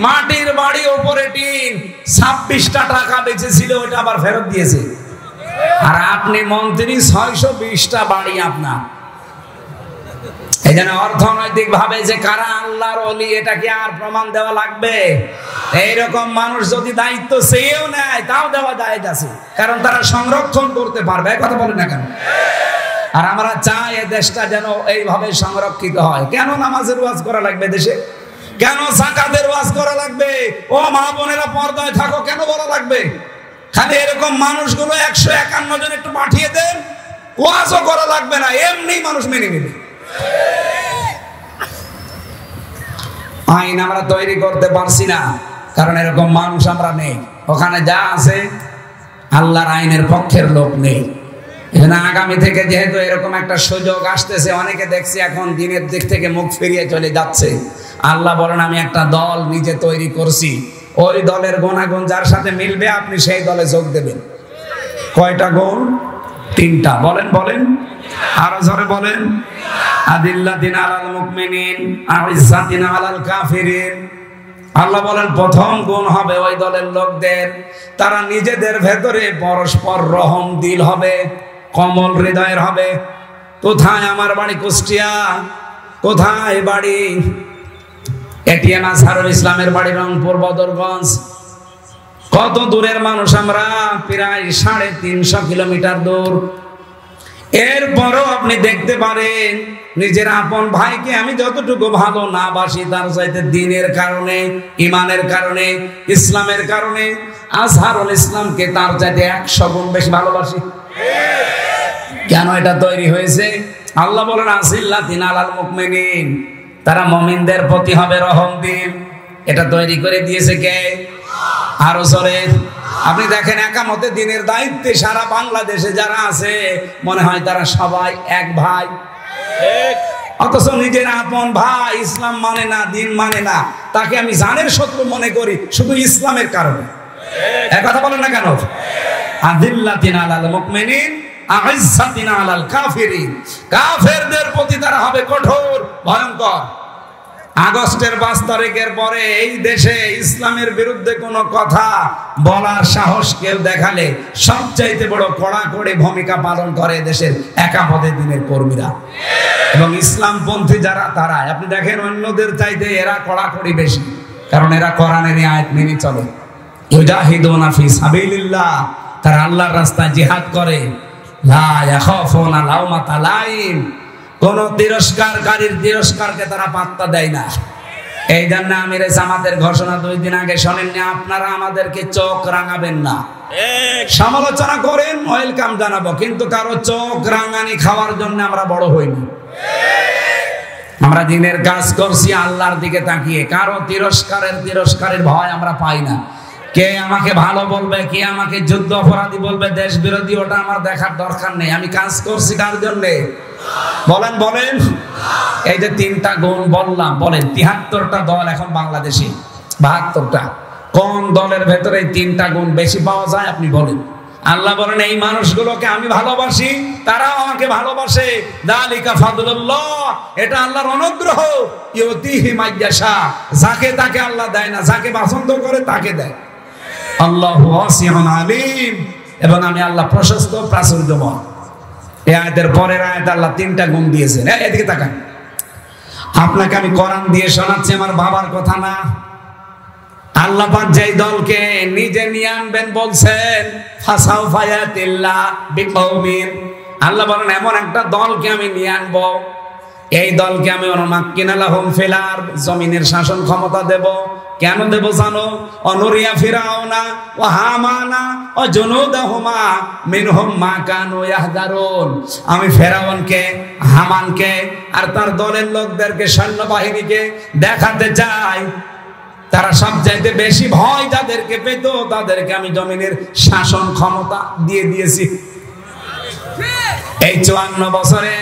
মাটির বাড়ি উপরে টিন, 26টা টাকা বেঁচেছিল, ওটা আবার ফেরত দিয়েছে। আর আপনি মন্ত্রী, 620টা বাড়ি আপনার। এই জন্য অর্থনৈতিক ভাবে যে কারা আল্লাহর ওলি, এটা কি আর প্রমাণ দেওয়া লাগবে? এইরকম মানুষ যদি দায়িত্ব চেয়েও নেয় তাও দেওয়া জায়েজ আছে, কারণ তারা সংরক্ষণ করতে পারবে। কথা বলেন না কেন? আর আমরা চাই এই দেশটা যেন এইভাবে সংরক্ষিত হয়। কেন নামাজের ওয়াজ করা লাগবে দেশে? কেন যাকাতের ওয়াজ করা লাগবে? ও মা বোনেরা পর্দায় থাকো কেন বলা লাগবে? খালি এরকম মানুষগুলো 151 জন একটু পাঠিয়ে দেন, ওয়াজও করা লাগবে না, এমনি মানুষ মেনে নেবে। আইন আমরা তৈরি করতে পারছি না, কারণ এরকম মানুষ আমরা নেই। ওখানে যা আছে আল্লাহর আইনের পক্ষের লোক নেই। এখানে আগামী থেকে যেহেতু এরকম একটা সুযোগ আসতেছে, অনেকে দেখছি এখন দিনের দিক থেকে মুখ ফিরিয়ে চলে যাচ্ছে। আল্লাহ বলেন, আমি একটা দল নিজে তৈরি করছি, ওই দলের গুণাগুণ যার সাথে মিলবে আপনি সেই দলে যোগ দেবেন। কয়টা গুণ? 3টা। বলেন বলেন, আরো জোরে বলেন। আদিল্লাতিন আলাল মুমিনিন আইজ্জাতিন আলাল কাফিরিন। আল্লাহ বলেন, প্রথম গুণ হবে ওই দলের লোকদের, তারা নিজেদের ভেতরে পরস্পর রহম দিল হবে, কমল হৃদয়ের হবে। কোথায়? আমার বাড়ি কুষ্টিয়া। কোথায় বাড়ি? এটিএম আজহারুল ইসলামের বাড়ি রংপুর বদরগঞ্জ। কত দূরের মানুষ আমরা, প্রায় 350 কিলোমিটার দূর। এরপরও আপনি দেখতে পারেন নিজের আপন ভাইকে আমি যতটুকু ভালো না বাসি, তার চাইতে দিনের কারণে, ইমানের কারণে, ইসলামের কারণে আজহারুল ইসলামকে তার চাইতে 100 গুণ বেশি ভালোবাসি। কেন এটা তৈরি হয়েছে? আল্লাহ বলেন, আযিল্লাতিন আলাল মুমিনিন, তারা মুমিনদের প্রতি হবে রহম দিল। এটা তৈরি করে দিয়েছে কে? আরো জোরে। আপনি দেখেন একামতে দিনের দায়িত্বে সারা বাংলাদেশে যারা আছে, মনে হয় তারা সবাই এক ভাই, অথচ নিজের আপন ভাই ইসলাম মানে না, দিন মানে না, তাকে আমি জানের শত্রু মনে করি শুধু ইসলামের কারণে। এক কথা বলেন না কেন? আযিল্লাতিন আলাল মুমিনিন আইজ্জাতিন আলাল কাফিরিন, কাফেরদের প্রতি তারা হবে কঠোর, ভয়ঙ্কর। আগস্টের 5 তারিখের পরে এই দেশে ইসলামের বিরুদ্ধে কোনো কথা বলার সাহস কেউ দেখালে সবচাইতে বড় কড়াকড়ি ভূমিকা পালন করে দেশের একামতে দিনের কর্মীরা এবং ইসলামপন্থী যারা, তারা। আপনি দেখেন অন্যদের চাইতে এরা কড়াকড়ি বেশি, কারণ এরা কোরআনের আয়াত মেনে চলে। ইউজাহিদুনা ফি সাবিলিল্লাহ, তারা আল্লাহর রাস্তায় জিহাদ করে। লা ইয়াখাফুনা লাউমাতা লাইম, কোন তিরস্কারকারীর তিরস্কারকে তারা পাত্তা দেয় না। এই জন্য আমির জামাতের ঘোষণা 2 দিন আগে শোনেননি, আপনারা আমাদেরকে চোখ রাঙাবেন না। সমালোচনা করেন, ওয়েলকাম জানাবো, কিন্তু কারো চোখ রাঙানি খাওয়ার জন্য আমরা বড় হইনি। আমরা দিনের কাজ করছি আল্লাহর দিকে তাকিয়ে, কারো তিরস্কারের ভয় আমরা পাই না। কে আমাকে ভালো বলবে, কে আমাকে যুদ্ধ অপরাধী বলবে, দেশ বিরোধী, ওটা আমার দেখার দরকার নেই। আমি কাজ করছি কার জন্যে? বলেন বলেন। এই যে 3টা গুণ বললাম, বলেন 73টা দল এখন বাংলাদেশে, 72টা। কোন দলের ভেতরে 3টা গুণ বেশি পাওয়া যায় আপনি বলেন? আল্লাহ বলেন, এই মানুষগুলোকে আমি ভালোবাসি, তারাও আমাকে ভালোবাসে। যালিকা ফাদলুল্লাহ, এটা আল্লাহর অনুগ্রহ। ইউতিহি মাইয়াশা, যাকে তাকে আল্লাহ দেয় না, যাকে পছন্দ করে তাকে দেয়। আল্লাহু ওয়াসিউন আলিম, এবং আমি আল্লাহ প্রশস্ত প্রাচুর্যময়। এই আয়াতের পরের আয়াতে আল্লাহ 3টা গুণ দিয়েছেন। এদিকে তাকান, আপনাকে আমি কোরআন দিয়ে শোনাচ্ছি, আমার বাবার কথা না। আল্লাহ পাক যেই দলকে নিজে নিয়ে আনবেন বলছেন, ফাসাউফা ইয়াতিল্লাহ বিকওমিন, আল্লাহ বলেন এমন একটা দলকে আমি নিয়ে আনবো, এই দলকে আমি অনুমাক্কিনা লাহুম ফিল আরদ, জমিনের শাসন ক্ষমতা দেব। কেন দেব জানো? অনুরিয়া ফিরাউনা ওয়া হামানা ওয়া জুনুদাহুমা মিনহুম মা কানু ইয়াহদারুন, আমি ফেরাউনকে, হামানকে আর তার দলের লোকদেরকে, সৈন্যবাহিনীকে দেখাতে চাই তারা সবচাইতে বেশি ভয় যাদেরকে পেত তাদেরকে আমি জমিনের শাসন ক্ষমতা দিয়ে দিয়েছি। এই 54 বছরে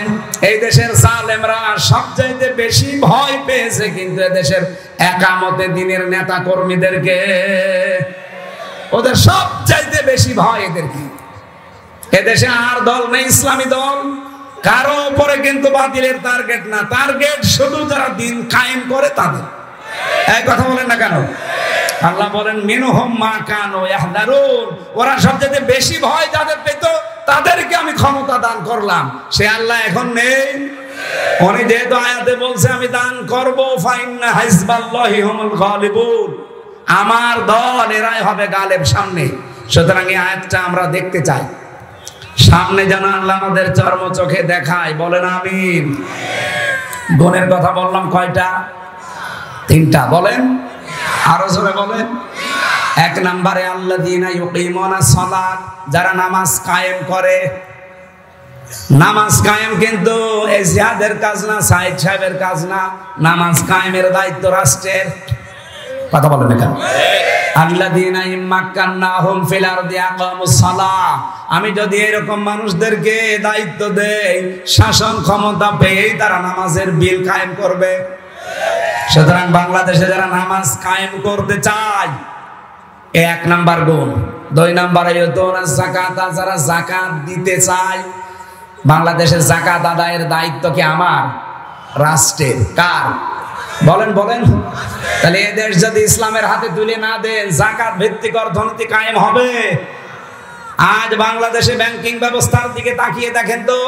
এই দেশের জালেমরা সবচাইতে বেশি ভয় পেয়েছে কিন্তু এদেশের একামতে দিনের নেতা কর্মীদেরকে, ওদের সবচাইতে বেশি ভয় এদেরকে। এদেশে আর দল নেই ইসলামী দল, কারো উপরে কিন্তু বাতিলের টার্গেট না, টার্গেট শুধু যারা দিন কায়েম করে তাদের। এই কথা বলেন না কেন? আল্লাহ বলেন মিনহুম মা কানু ইয়াহদারুন, ওরা সবচেয়ে বেশি ভয় যাদের পেত তাদেরকে আমি ক্ষমতা দান করলাম। সে আল্লাহ এখন নেই। উনি যেহেতু আয়াতে বলছে আমি দান করব, ফাইন্না হিজবাল্লাহি হুমুল গালিবুন, আমার দল এরাই হবে গালেব সামনে। সুতরাং এই আয়াতটা আমরা দেখতে চাই, সামনে যেন আল্লাহ আমাদের চর্ম চোখে দেখায়। বলেন আমিন। গুণের কথা বললাম কয়টা? 3টা। বলেন আরো জোরে বলেন। 1 নম্বরে আল্লাযীনা ইউকিমুনাস সালাত, যারা নামাজ কায়েম করে। নামাজ কায়েম কিন্তু এই জিহাদের কাজ না, সাইদ সাহেবের কাজ না, নামাজ কায়েমের দায়িত্ব রাষ্ট্রের। কথা বলেন কেন? আল্লাযীনা ইম্মাক্কান্নাহুম ফিল আরদি আকামুস সালাহ, আমি যদি এরকম মানুষদেরকে দায়িত্ব দেই, শাসন ক্ষমতা পেয়েই তারা নামাজের বিল কায়েম করবে। সুতরাং বাংলাদেশে যারা নামাজ কায়েম করতে চায়, 1 নাম্বার গুণ। 2 নাম্বারে ইউতুনাস যাকাত, যারা যাকাত দিতে চায়। বাংলাদেশের যাকাত আদায়ের দায়িত্ব কি আমার? রাষ্ট্রের। কার? বলেন বলেন। তাহলে এই দেশ যদি ইসলামের হাতে তুলে না দেন, যাকাত ভিত্তিক অর্থনীতি কায়েম হবে? আজ বাংলাদেশে ব্যাংকিং ব্যবস্থার দিকে তাকিয়ে দেখেন তো,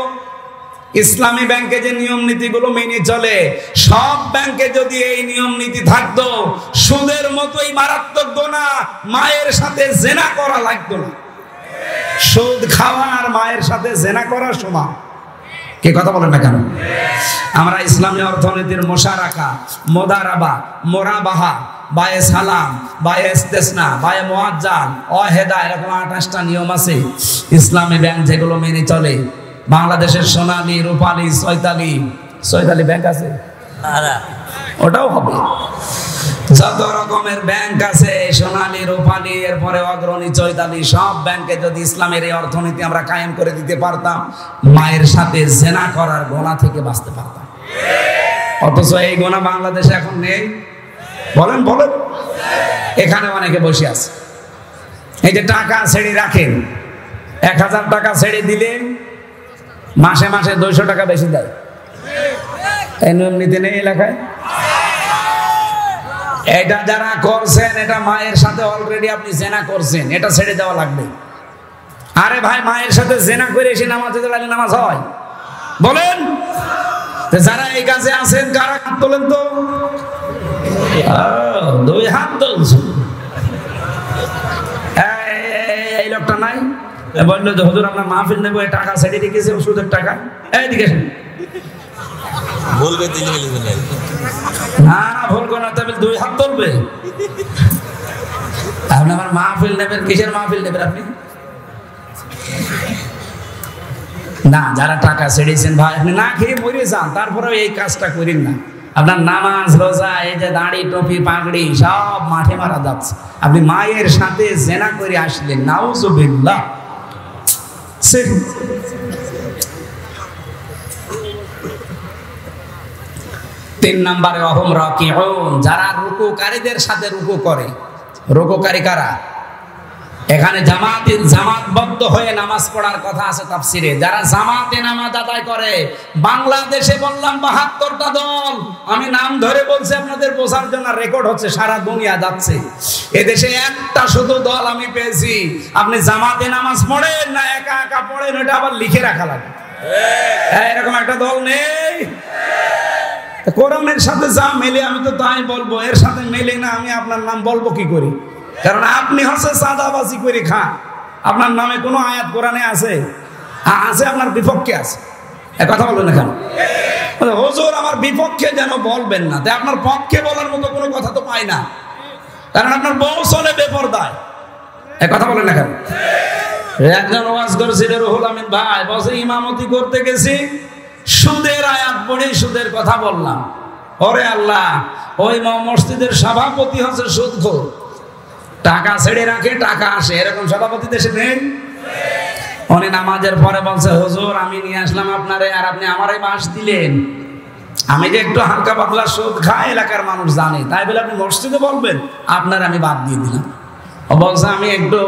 ইসলামী ব্যাংকে যে নিয়ম নীতিগুলো মেনে চলে, সব ব্যাংকে যদি এই নিয়ম নীতি থাকতো, সুদের মতোই মারাত্মক গুনাহ মায়ের সাথে জেনা করা লাগতো না। সুদ খাওয়া আর মায়ের সাথে জেনা করার সমান। কে কথা বলেন না কেন? আমরা ইসলামী অর্থনীতির মুশারাকা, মুদারাবা, মুরাবাহা, বায়ে সালাম, বায়ে ইস্তেসনা, বায়ে মুআজ্জাল, ওয়াহেদা, এরকম 28টা নিয়ম আছে ইসলামী ব্যাংক যেগুলো মেনে চলে। বাংলাদেশের সোনালী, রূপালী, চৈতালি ব্যাংক আছে, ওটাও হবে। যত রকমের ব্যাংক আছে, সোনালী, রূপালী, এরপরে অগ্রণী, চৈতালি, সব ব্যাংকে যদি ইসলামের এই অর্থনীতি আমরা কায়েম করে দিতে পারতাম, মায়ের সাথে জেনা করার গোনা থেকে বাঁচতে পারতাম। অথচ এই গোনা বাংলাদেশে এখন নেই। বলেন বলেন। এখানে অনেকে বসে আছে, এই যে টাকা ছেড়ে রাখেন, 1000 টাকা ছেড়ে দিলে মাসে মাসে 200 টাকা বেশি দেয়। এই নিয়ম নীতি নেই এলাকায়? এটা যারা করছেন, এটা মায়ের সাথে অলরেডি আপনি জেনা করছেন, এটা ছেড়ে দেওয়া লাগবে। আরে ভাই, মায়ের সাথে জেনা করে এসে নামাজে দাঁড়ালে নামাজ হয়? বলেন। যারা এই কাজে আছেন, কারা হাত তোলেন তো? 2 হাত তুলছেন। এই লোকটা নাই, বললো যে হুজুর আপনার মাহফিল নেবো, টাকা ছেড়ে রেখেছে, ওষুধের টাকা। এইদিকে বলবে না, ভুল করে না, তবে 2 হাত তুলবে। আপনি আমার মাহফিল নেবেন, কিসের মাহফিল নেবেন আপনি? না, যারা টাকা ছেড়েছেন ভাই, আপনি না খেয়ে মরে যান, তারপরেও এই কাজটা করেন না। আপনার নামাজ, রোজা, এই যে দাড়ি, টুপি, পাগড়ি সব মাঠে মারা যাচ্ছে। আপনি মায়ের সাথে জেনা করে আসলেন, নাউজুবিল্লাহ। 3 নম্বরে অহুম রাকিউন, যারা রুকুকারীদের সাথে রুকু করে। রুকুকারী কারা? এখানে জামাতবদ্ধ হয়ে নামাজ পড়ার কথা আছে তাফসিরে। যারা জামাতে নামাজ আদায় করে, বাংলাদেশে বললাম 72টা দল, আমি নাম ধরে বলছি আপনাদের বোঝার জন্য, রেকর্ড হচ্ছে, সারা দুনিয়া যাচ্ছে। এদেশে একটা শুধু দল আমি পেয়েছি, আপনি জামাতে নামাজ পড়েন না একা একা পড়েন, ওটা আবার লিখে রাখা লাগে। এরকম একটা দল নেই। কোরআনের সাথে যা মেলে আমি তো তাই বলবো, এর সাথে মেলে না আমি আপনার নাম বলবো কি করে? কারণ আপনি হচ্ছে চাঁদাবাজি করে খান, আপনার নামে কোনো আয়াত কোরআনে আছে? আছে, আপনার বিপক্ষে আছে। কথা বলবেন না কেন? হুজুর আমার বিপক্ষে যেন বলবেন না, তাই আপনার পক্ষে বলার মতো কোনো কথা তো পাই না, কারণ আপনার বউ চলে বেপরদায়। কথা বলেন না কেন? একজন ওয়াজ করছিল রুহুল আমিন ভাই, বসে ইমামতি করতে গেছি, সুদের আয়াত পড়ে সুদের কথা বললাম। ওরে আল্লাহ, ওই মসজিদের সভাপতি হচ্ছে সুদখোর, টাকা ছেড়ে রাখে টাকা আসে, এরকম সভাপতি দেশে নেই। উনি নামাজের পরে বলছে, হুজুর আমি নিয়ে আসলাম আপনারে, আর আপনি আমারই বাঁশ দিলেন। আমি যে একটু হালকা পাতলা সুদ খাই, এলাকার মানুষ জানে, তাই বলে আপনি মসজিদে বলবেন? আপনার আমি বাদ দিয়ে দিলাম। ও বলছে আমি একটু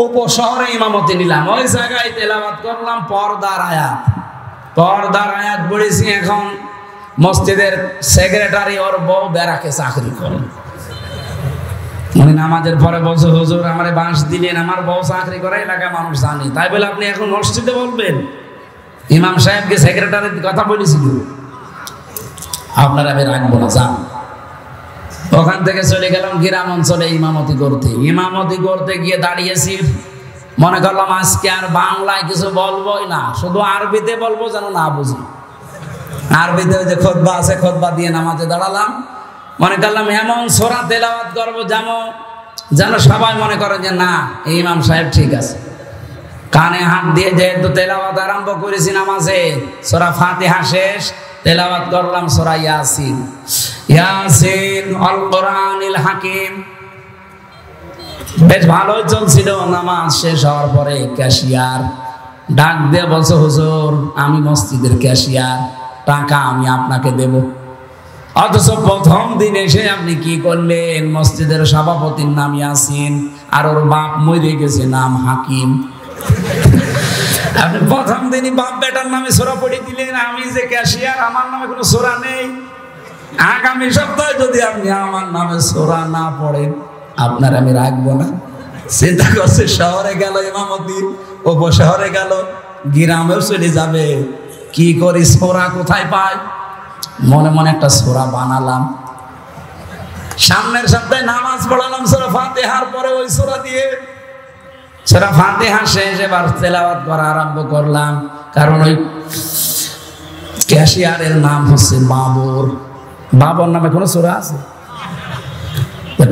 উপশহরে ইমামতি নিলাম, ওই জায়গায় তেলাওয়াত করলাম পর্দার আয়াত। পর্দার আয়াত পড়েছি, এখন মসজিদের সেক্রেটারি ওর বউ ব্যারাকে চাকরি করে। উনি নামাজের পরে বলছে, হুজুর আমারে বাঁশ দিলেন, আমার বউ চাকরি করে, এলাকার মানুষ জানে, তাই বলে আপনি এখন মসজিদে বলবেন? ইমাম সাহেবকে সেক্রেটারির কথা বলেছিল, আপনারা আমি রাখবো না, যান। ওখান থেকে চলে গেলাম গ্রাম অঞ্চলে ইমামতি করতে। ইমামতি করতে গিয়ে দাঁড়িয়েছি, মনে করলাম আজকে আর বাংলায় কিছু বলবোই না, শুধু আরবিতে বলবো যেন না বুঝি। আরবিতে যে খুতবা আছে, খুতবা দিয়ে নামাজে দাঁড়ালাম। মনে করলাম এমন সূরা তেলাওয়াত করবো যেন সবাই মনে করে যে না, এই ইমাম সাহেব ঠিক আছে। কানে হাত দিয়ে যেহেতু তেলাওয়াত আরম্ভ করেছি নামাজে, সূরা ফাতিহা শেষ, তেলাওয়াত করলাম সূরা ইয়াসিন। ইয়াসিন আল কোরআনিল হাকিম। বেশ ভালোই চলছিল। নামাজ শেষ হওয়ার পরে ক্যাশিয়ার ডাক দিয়ে বলছে, হুজুর আমি মসজিদের ক্যাশিয়ার, টাকা আমি আপনাকে দেব। অথচ প্রথম দিন এসে আপনি কি করলেন? মসজিদের সভাপতির নাম ইয়াসিন, আর ওর বাপ মরে গেছে, নাম হাকিম। আপনি প্রথম দিনই বাপ বেটার নামে সূরা পড়ে দিলেন। আমি যে ক্যাশিয়ার, আমার নামে কোনো সূরা নেই। আগামী সপ্তাহে যদি আপনি আমার নামে সূরা না পড়েন, আপনার আমি রাখবো না। চিন্তা করছে, শহরে গেল ইমামতি, উপশহরে গেল, গ্রামেও চলে যাবে, কি করি সূরা কোথায় পাই? মনে মনে একটা সূরা বানালাম। সামনের সপ্তাহে নামাজ পড়ালাম সূরা ফাতিহার পরে ওই সূরা দিয়ে। সূরা ফাতিহা শেষ, এবার তেলাওয়াত করা আরম্ভ করলাম। কারণ ওই ক্যাশিয়ারের নাম হচ্ছে বাবর। বাবর নামে কোনো সূরা আছে?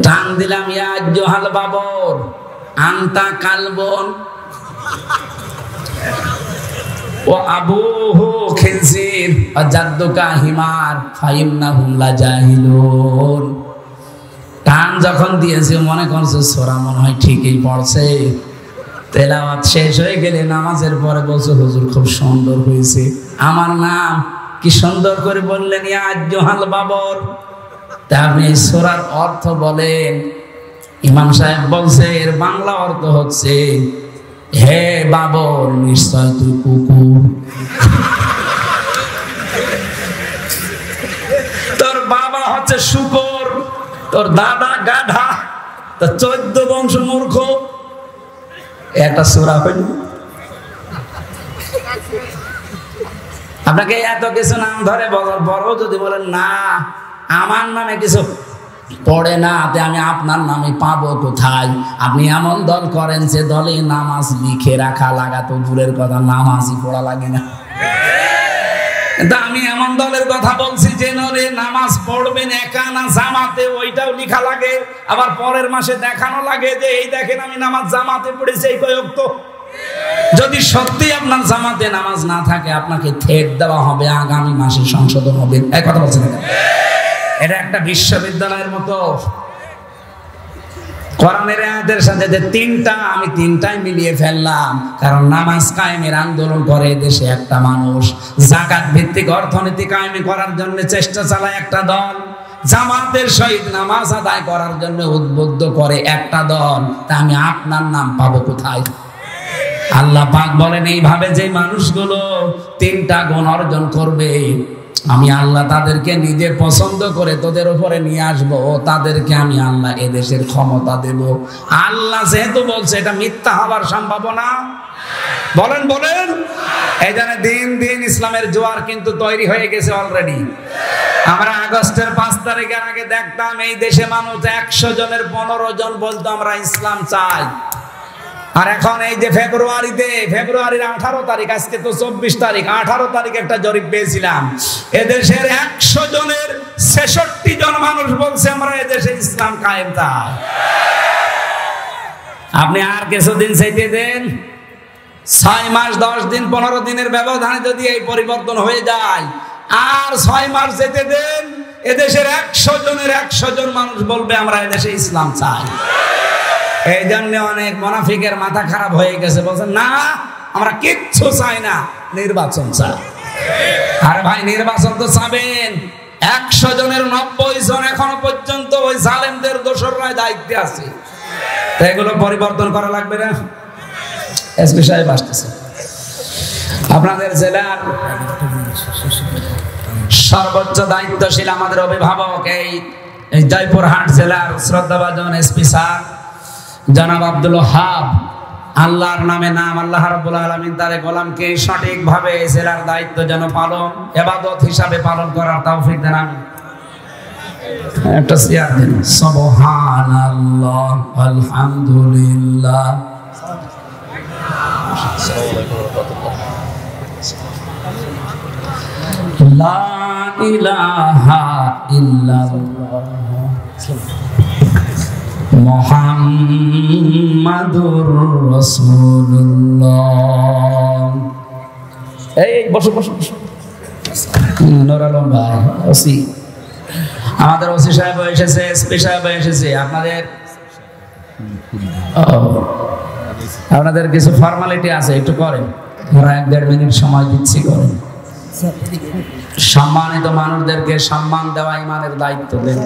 টান দিলাম, ইয়া আইয়ুহাল বাবর আনতা কালবন ও আবুহু খিনজির ওয়া জাদ্দুকা হিমার ফাইন্নাহুম লাজাহিলুন। টান যখন দিয়েছে মনে করছে সূরা মনে হয় ঠিকই পড়ছে। তেলাওয়াত শেষ হয়ে গেলে নামাজের পরে বলছে, হুজুর খুব সুন্দর হয়েছে, আমার নাম কি সুন্দর করে বললেন, ইয়া আইয়ুহাল বাবর। তা আপনি এই সূরার অর্থ বলেন। ইমাম সাহেব বলছে, এর বাংলা অর্থ হচ্ছে, হে বাবর নিশ্চয় তুই কুকুর। তোর বাবা হচ্ছে শুকর, তোর দাদা গাধা, তোর 14 বংশ মূর্খ। একটা সূরা হইল। আপনাকে এত কিছু নাম ধরে বলার পরও যদি বলেন না আমার নামে কিছু পড়ে না, আমি আপনার নামে পাবো কোথায়? আপনি এমন দল করেন যে দলে নামাজ লিখে রাখা লাগাতো দূরের কথা, নামাজই পড়া লাগে না। কিন্তু আমি এমন দলের কথা বলছি যে দলে নামাজ পড়বেন একা না জামাতে, ওইটাও লেখা লাগে। আবার পরের মাসে দেখানো লাগে যে এই দেখেন আমি নামাজ জামাতে পড়েছি এই কয়েক। তো যদি সত্যি আপনার জামাতে নামাজ না থাকে, আপনাকে থেট দেওয়া হবে, আগামী মাসে সংশোধন হবে। এই কথা বলছেন না? এটা একটা বিশ্ববিদ্যালয়ের মতো। কোরআনের আয়াতের সাথে যে তিনটা, আমি তিনটাই মিলিয়ে ফেললাম। কারণ নামাজ কায়েমের আন্দোলন করে দেশে একটা মানুষ, যাকাত ভিত্তিক অর্থনীতি কায়েম করার জন্য চেষ্টা চালায় একটা দল, জামাতের সহিত নামাজ আদায় করার জন্য উদ্বুদ্ধ করে একটা দল। তা আমি আপনার নাম পাবো কোথায়? আল্লাহ পাক বলেন, এইভাবে যে মানুষগুলো তিনটা গুণ অর্জন করবে, আমি আল্লাহ তাদেরকে নিজে পছন্দ করে তোদের উপরে নিয়ে আসবো, ও তাদেরকে আমি আল্লাহ এদেশের ক্ষমতা দেব। আল্লাহ যেহেতু বলছে, এটা মিথ্যা হবার সম্ভাবনা? বলেন বলেন। এই জন্য দিন দিন ইসলামের জোয়ার কিন্তু তৈরি হয়ে গেছে অলরেডি। আমরা আগস্টের 5 তারিখের আগে দেখতাম এই দেশে মানুষ 100 জনের 15 জন বলতো আমরা ইসলাম চাই। আর এখন এই যে ফেব্রুয়ারির 18 তারিখ, আজকে তো 24 তারিখ, 18 তারিখে একটা জরিপ পেয়েছিলাম, এদেশের 100 জনের 66 জন মানুষ বলছে আমরা এদেশে ইসলাম কায়েম চাই। আপনি আর কিছুদিন চাইতে দেন, 6 মাস 10 দিন 15 দিনের ব্যবধানে যদি এই পরিবর্তন হয়ে যায়, আর 6 মাস যেতে দেন, এদেশের 100 জনের 100 জন মানুষ বলবে আমরা এদেশে ইসলাম চাই। এই জন্য অনেক মুনাফিকের মাথা খারাপ হয়ে গেছে, বলছেন না আমরা কিচ্ছু চাই না, নির্বাচন চাই। আরে ভাই, নির্বাচন তো চাবেন। 100 জনের 90 জন এখনো পর্যন্ত ওই জালেমদের দোসররা দায়িত্বে আছে। তো এগুলো পরিবর্তন করা লাগবে না? এসপি সাহেব আসতেছে। আপনাদের জেলার সর্বোচ্চ দায়িত্বশীল আমাদের অভিভাবক এই জয়পুরহাট জেলার শ্রদ্ধাভাজন এসপি স্যার জনাব আব্দুল ওয়াহাব, আল্লাহর নামে নাম, আল্লাহ রাব্বুল আলামিন তার গোলামকে সঠিকভাবে এই জেলার দায়িত্ব যেন পালন, ইবাদত হিসাবে পালন করার তৌফিক দেন। আমিন। একটা সিয়ার দিন, সুবহানাল্লাহ আলহামদুলিল্লাহ। লা ইলাহা ইল্লাল্লাহ মুহাম্মাদুর রাসূলুল্লাহ। এই বসো বসো বসো। নূর আলম ভাই, ওসি, আমাদের ওসি সাহেব এসেছে, এসপি সাহেব এসেছে। আপনাদের কিছু ফর্মালিটি আছে, একটু করেন। আমরা 1-1.5 মিনিট সময় দিচ্ছি, করেন। সম্মানিত মানুষদেরকে সম্মান দেওয়া ইমানের দায়িত্ব দেন।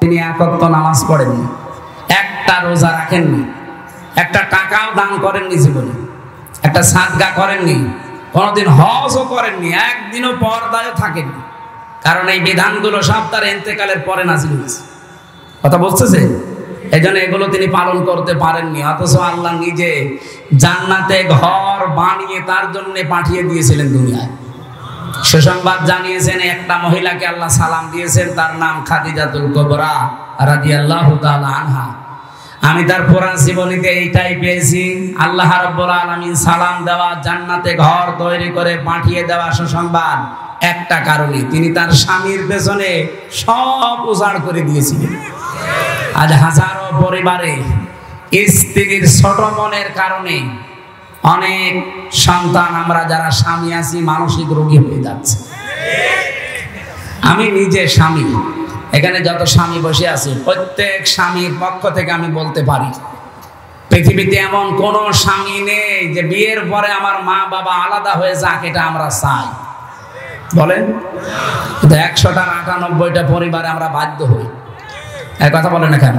তিনি একত্র নামাজ পড়েননি, একটা রোজা রাখেননি, একটা টাকাও দান করেননি জীবনে, একটা সাদগা করেননি, কোনোদিন হজও করেননি, একদিনও পর্দায় থাকেননি। কারণ এই বিধানগুলো সব তার ইন্তেকালের পরে নাযিল হয়েছে। কথা বলতেছে? এই জন্য এগুলো তিনি পালন করতে পারেননি। অথচ আল্লাহ নিজে জান্নাতে ঘর বানিয়ে তার জন্য পাঠিয়ে দিয়েছিলেন দুনিয়ায়। সুসংবাদ জানিয়েছেন, একটা মহিলাকে আল্লাহ সালাম দিয়েছেন, তার নাম খাদিজাতুল কুবরা রাদিয়াল্লাহু তাআলা আনহা। আমি তার পুরা জীবনীতে এইটাই পেয়েছি, আল্লাহ রাব্বুল আলামিন সালাম দেওয়া, জান্নাতে ঘর তৈরি করে পাঠিয়ে দেওয়া সুসংবাদ একটা কারণে, তিনি তার স্বামীর পেছনে সব উজাড় করে দিয়েছিলেন। আজ হাজারো পরিবারে স্ত্রীর ছোট মনের কারণে অনেক সন্তান, আমরা যারা স্বামী আছি, মানসিক রোগী হয়ে যাচ্ছে। আমি নিজে স্বামী, এখানে যত স্বামী বসে আছে প্রত্যেক স্বামীর পক্ষ থেকে আমি বলতে পারি, পৃথিবীতে এমন কোন স্বামী নেই যে বিয়ের পরে আমার মা বাবা আলাদা হয়ে যাক এটা আমরা চাই। বলেন? 100টার 98টা পরিবারে আমরা বাধ্য হই। এক কথা বলেন না কেন?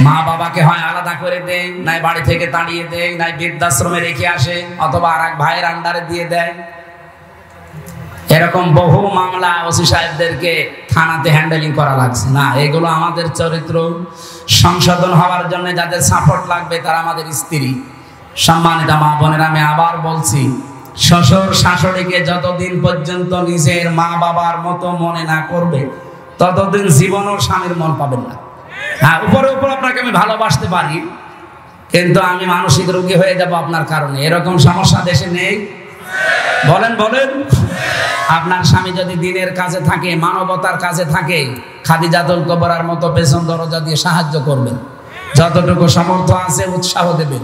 মা বাবাকে হয় আলাদা করে দেয়, নাই বাড়ি থেকে তাড়িয়ে দেয়, নাই বৃদ্ধাশ্রমে রেখে আসে, অথবা আর এক ভাইয়ের আন্ডারে দিয়ে দেয়। এরকম বহু মামলা ওসি সাহেবদেরকে থানাতে হ্যান্ডেলিং করা লাগছে। না, এগুলো আমাদের চরিত্র সংশোধন হওয়ার জন্য যাদের সাপোর্ট লাগবে তারা আমাদের স্ত্রী। সম্মানিত মা বোনেরা, আমি আবার বলছি, শ্বশুর শাশুড়িকে যতদিন পর্যন্ত নিজের মা বাবার মতো মনে না করবে ততদিন জীবনও স্বামীর মন পাবেন না। হ্যাঁ, উপরে উপর আপনাকে আমি ভালোবাসতে পারি, কিন্তু আমি মানসিক রোগী হয়ে যাব আপনার কারণে। এরকম সমস্যা দেশে নেই? বলেন বলেন। আপনার স্বামী যদি দিনের কাজে থাকে, মানবতার কাজে থাকে, খাদিজাতুল কুবরার মতো পেছন দরজা দিয়ে সাহায্য করবেন, যতটুকু সামর্থ্য আছে উৎসাহ দেবেন।